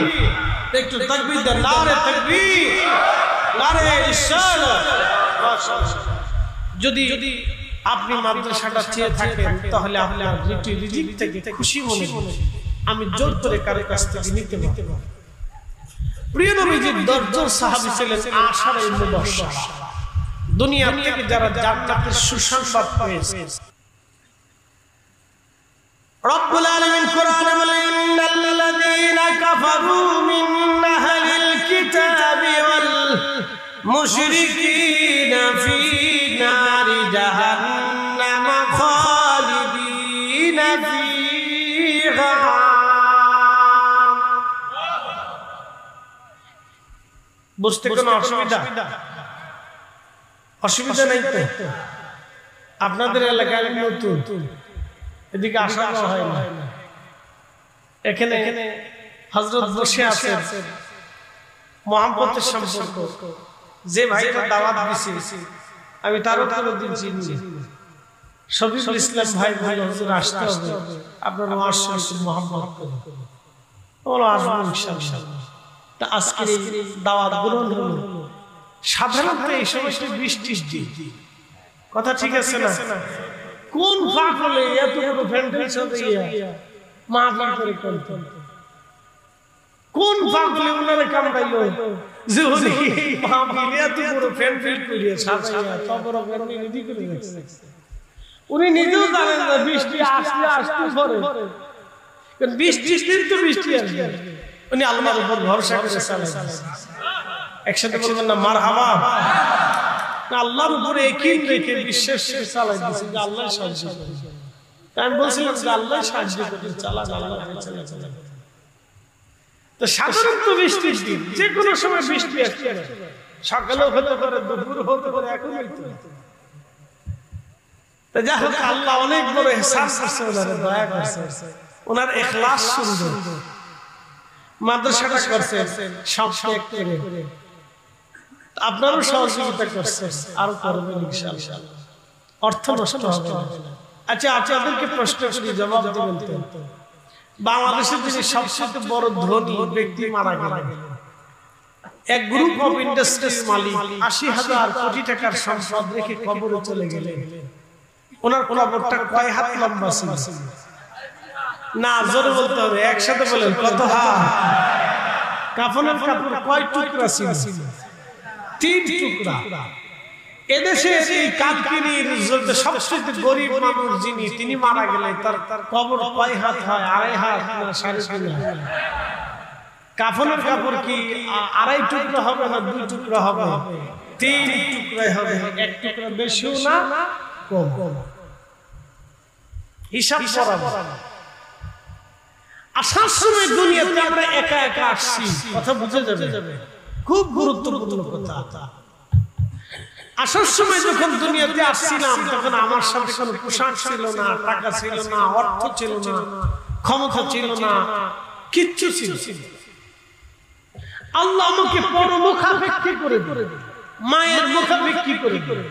Speaker 1: একটু তাকবীর দেন। নারে তাকবীর, নারে রিসালাত। মাশাআল্লাহ। যদি আপনি মাদ্রাসাটা চেয়ে থাকেন তাহলে আপনার রিজিক থেকে খুশি মনে আমি জোর করে কারো কাছ থেকে নিতে পারবো। প্রিয় নবীজির 10 জন সাহাবী ছিলেন আশারে মুবাশশারা, দুনিয়া থেকে যারা জান্নাতের সুসংবাদ পেয়েছে। রব্বুল আলামিন কোরআনে বলেন ইন্নাল্লাযীনা কাফারু মিন আহলিল কিতাবি ওয়াল মুশরিকিনা ফি নারি জাহান্নাম খালিদিনা ফিহা। বুঝতে কোনো অসুবিধা নাই তো? আপনাদের এলাকায় নতুন, এদিকে আসা হয় না। এখানে হযরত বসে আছেন, মুহাম্মদের সম্পর্ক যে ভাইটা দাওয়াত দিয়েছে আমি তারও কোনোদিন চিনি। শফিকুল ইসলাম ভাই ভাই হুজুর আসতে হবে, আপনারা আসছেন মুহাম্মদ করে ওরা আসবেন ইনশাআল্লাহ। তা আজকে দাওয়াত গ্রহণ হলো। সাধারণত এই সময়টা বৃষ্টির দিন, কথা ঠিক আছে না? কোন পাগলে এত বড় প্যান্ডেল সাজাইয়া মাহফিল করে করতেন? কোন পাগলে উনারে কামড়াইলো যে উনি মাহফিলে এত বড় প্যান্ডেল করিয়া সাজাইয়া তবর উনি নিদি করে রাখছে? উনি নিজেও জানেন না বৃষ্টি আসলে আসতে পারে, কারণ বৃষ্টির দিন তো বৃষ্টি আসবে। উনি আল্লাহর উপর ভরসা করে চালাচ্ছেন। একসাথে বলবেন না মারহাবা? আল্লাহর উপরে একই রেখে বিশ্বাস করে চালাই দিয়েছে যে আল্লাহ সাহায্য করবে। আমি বলছিলাম যে আল্লাহ সাহায্য করবে, চালা আল্লাহ চালা চালা। তো সাধারণত বৃষ্টির দিন যে কোনো সময় বৃষ্টি আসতে পারে, সকালেও হতে পারে, দুপুর হতে পারে, এখন হতে পারে। তো যাই হোক, আল্লাহ অনেক বড় ইহসান করছে, ওনারে দয়া করছে, ওনার ইখলাস সুন্দর। মাদ্রাসাটা করছে সব ত্যাগ করে, আপনারও সহযোগিতা করছেন, আরো করবেন ইনশাআল্লাহ। অর্থ নষ্ট হবে না। আচ্ছা আপনাদেরকে প্রশ্ন করি, জবাব দেবেন তো। বাংলাদেশের যিনি সবচেয়ে বড় ধনী ব্যক্তি মারা গেলেন, এক গ্রুপ অফ ইন্ডাস্ট্রিজ মালিক ৮০,০০০ কোটি টাকার সম্পদ রেখে কবরে চলে গেলেন। ওনার কবরটা কয় হাত লম্বা ছিল? না, জোরে বলতে হবে, একসাথে বলেন কত হাত? কাফনের কাপড় কয় টুকরা ছিল? তিন টুকরা। এদেশে এই কালকিনির সবচেয়ে গরিব মানুষ যিনি, তিনি মারা গেলে তার কবর কয় হাত হয়? 2.5 হাত না 3.5 হাত? কাফনের কাপড় কি 2.5 টুকরা হবে না 2 টুকরা হবে? 3 টুকরাই হবে, 1 টুকরা বেশিও না কম। হিসাব করা। আসার সময় দুনিয়াতে আমরা একা একা আসছি, কথা বুঝে যাবে, খুব গুরুত্বপূর্ণ কথা। আসার সময় যখন দুনিয়াতে আসছিলাম তখন আমার সাথে কোনো পোশাক ছিল না, টাকা ছিল না, অর্থ ছিল না, ক্ষমতা ছিল না, কিচ্ছু ছিল। আল্লাহ আমাকে পরমুখাপেক্ষী করে দিলেন, মায়ের মুখাপেক্ষী করে দিলেন,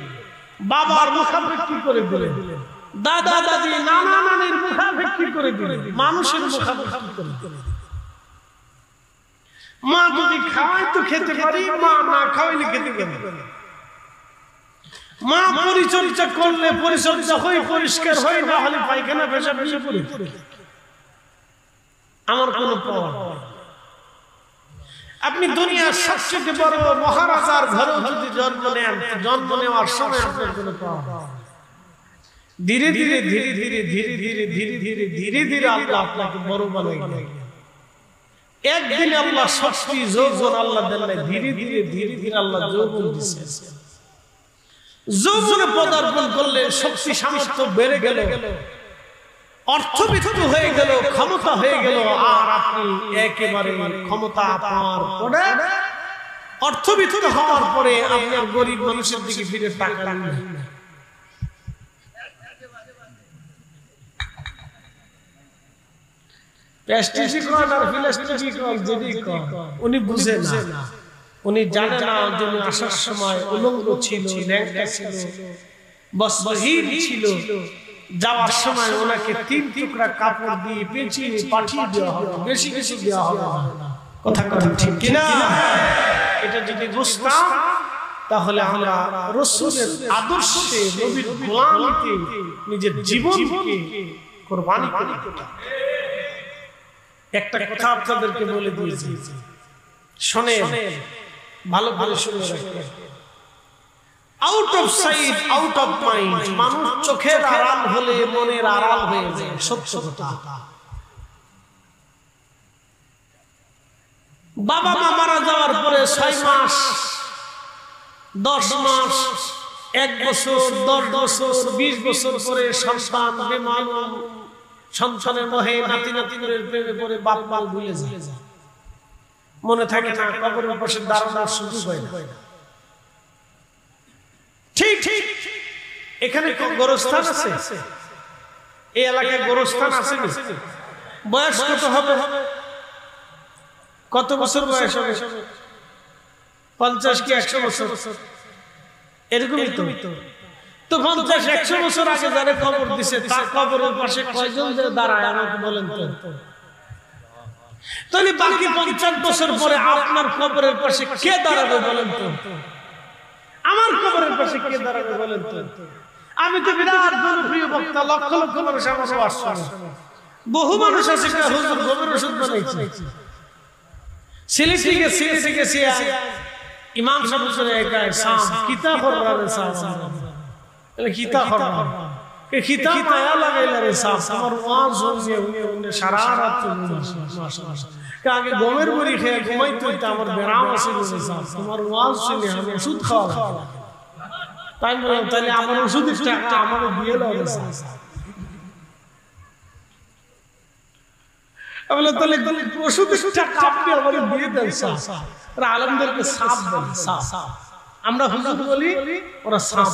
Speaker 1: বাবার মুখাপেক্ষী করে দিলেন, দাদা দাদি নানা নানির মুখাপেক্ষী করে দিলেন, মানুষের মুখাপেক্ষী করে দিলেন। মা যদি খাওয়াই তো খেতে পারি, মা না খাওয়াইলে খেতে পারি। মা পরিচর্যা করলে পরিচর্যা হয়ে পরিষ্কার হয়, না হলে পায়খানা পেশাব এসে পড়ে। আমার কোনো পাওয়ার। আপনি দুনিয়ার সবচেয়ে বড় মহারাজার ঘরে যদি জন্ম নেন, জন্ম নেওয়ার সময় আপনার কোনো পাওয়ার। ধীরে ধীরে ধীরে ধীরে ধীরে ধীরে ধীরে ধীরে ধীরে ধীরে আল্লাহ আপনাকে বড় বানাই। একদিনে আল্লাহ শক্তি যৌবন আল্লাহ দেন নাই, ধীরে ধীরে ধীরে ধীরে আল্লাহ যৌবন দিয়েছেন। যৌবনে পদার্পণ করলে শক্তি সামর্থ্য বেড়ে গেল, অর্থবিত্ত হয়ে গেল, ক্ষমতা হয়ে গেল, আর আপনি একেবারে ক্ষমতা পাওয়ার পরে, অর্থবিত্ত হওয়ার পরে আপনি আর গরিব মানুষের দিকে ফিরে তাকান না। উনি বুঝে না, উনি জানে না, জন্য আসার সময় উলঙ্গ ছিল, ল্যাংটা ছিল, বস্ত্রহীন ছিল। যাওয়ার সময় ওনাকে 3 টুকরা কাপড় দিয়ে পেঁচিয়ে পাঠিয়ে দেওয়া হবে, বেশি বেশি দেওয়া হবে না। কথা বলেন ঠিক কিনা? এটা যদি বুঝতাম তাহলে আমরা রাসূলের আদর্শে, নবীর গোলামিতে নিজের জীবনকে কুরবানি করে দিতাম। একটা কথা আপনাদেরকে বলে দিয়েছি, শুনেন, ভালো ভালো শুনে রাখবেন। Out of sight, out of mind. মানুষ চোখের আড়াল হলে মনের আড়াল হয়ে যায়, সত্য কথা। বাবা মা মারা যাওয়ার পরে 6 মাস, 10 মাস, 1 বছর, 10 বছর, 20 বছর পরে সন্তান বেমালুম, সন্তানের মোহে নাতি নাতিনের প্রেমে পড়ে বাপ মা ভুলে যায়, মনে থাকে না, কবরের পাশে দাঁড়ানোর সুযোগ হয় না। ঠিক ঠিক এখানে গোরস্থান আছে, এই এলাকায় গোরস্থান আছে। বয়স কত হবে? কত বছর বয়স হবে? 50 কি 100 বছর? এরকমই তো 50-100 বছর আগে যারা কবর দিছে, তার কবরের পাশে কয়জন যে দাঁড়ায় আমাকে বলেন তো? তাহলে বাকি 50 বছর পরে আপনার কবরের পাশে কে দাঁড়াবে বলেন তো? আমার কবরের পাশে কে দাঁড়াবে বলেন তো? আমি তো বিরাট জনপ্রিয় বক্তা, লক্ষ লক্ষ মানুষ আমার আসছে, বহু মানুষ আছে হুজুর গোবর ওষুধ বানাইছে, সিলেটে গেছে ইমাম সাহেব হুজুরে একাই সাম কিতা কররা রে সাম, এ কিতা কররা, এ কিতা মায়া লাগাইলা রে সাম, আমার ওয়াজ শুনে উনি সারা রাত মাশাআল্লাহ আগে গমের বড়ি খেয়ে ঘুমাইতো, আমার ব্যারাম আছে সাম, তোমার ওয়াজ শুনে আমি ওষুধ খাওয়া। তাই বললাম তাহলে আমার ওষুধের টাকা আমার দিয়ে দাও রে সাম। আমি বললাম তাহলে ওষুধের টাকা আপনি আমার দিয়ে দেন সাম। আলমদেরকে সাপ বলে, সাপ। আমরা হুজুর বলি, ওরা সাপ।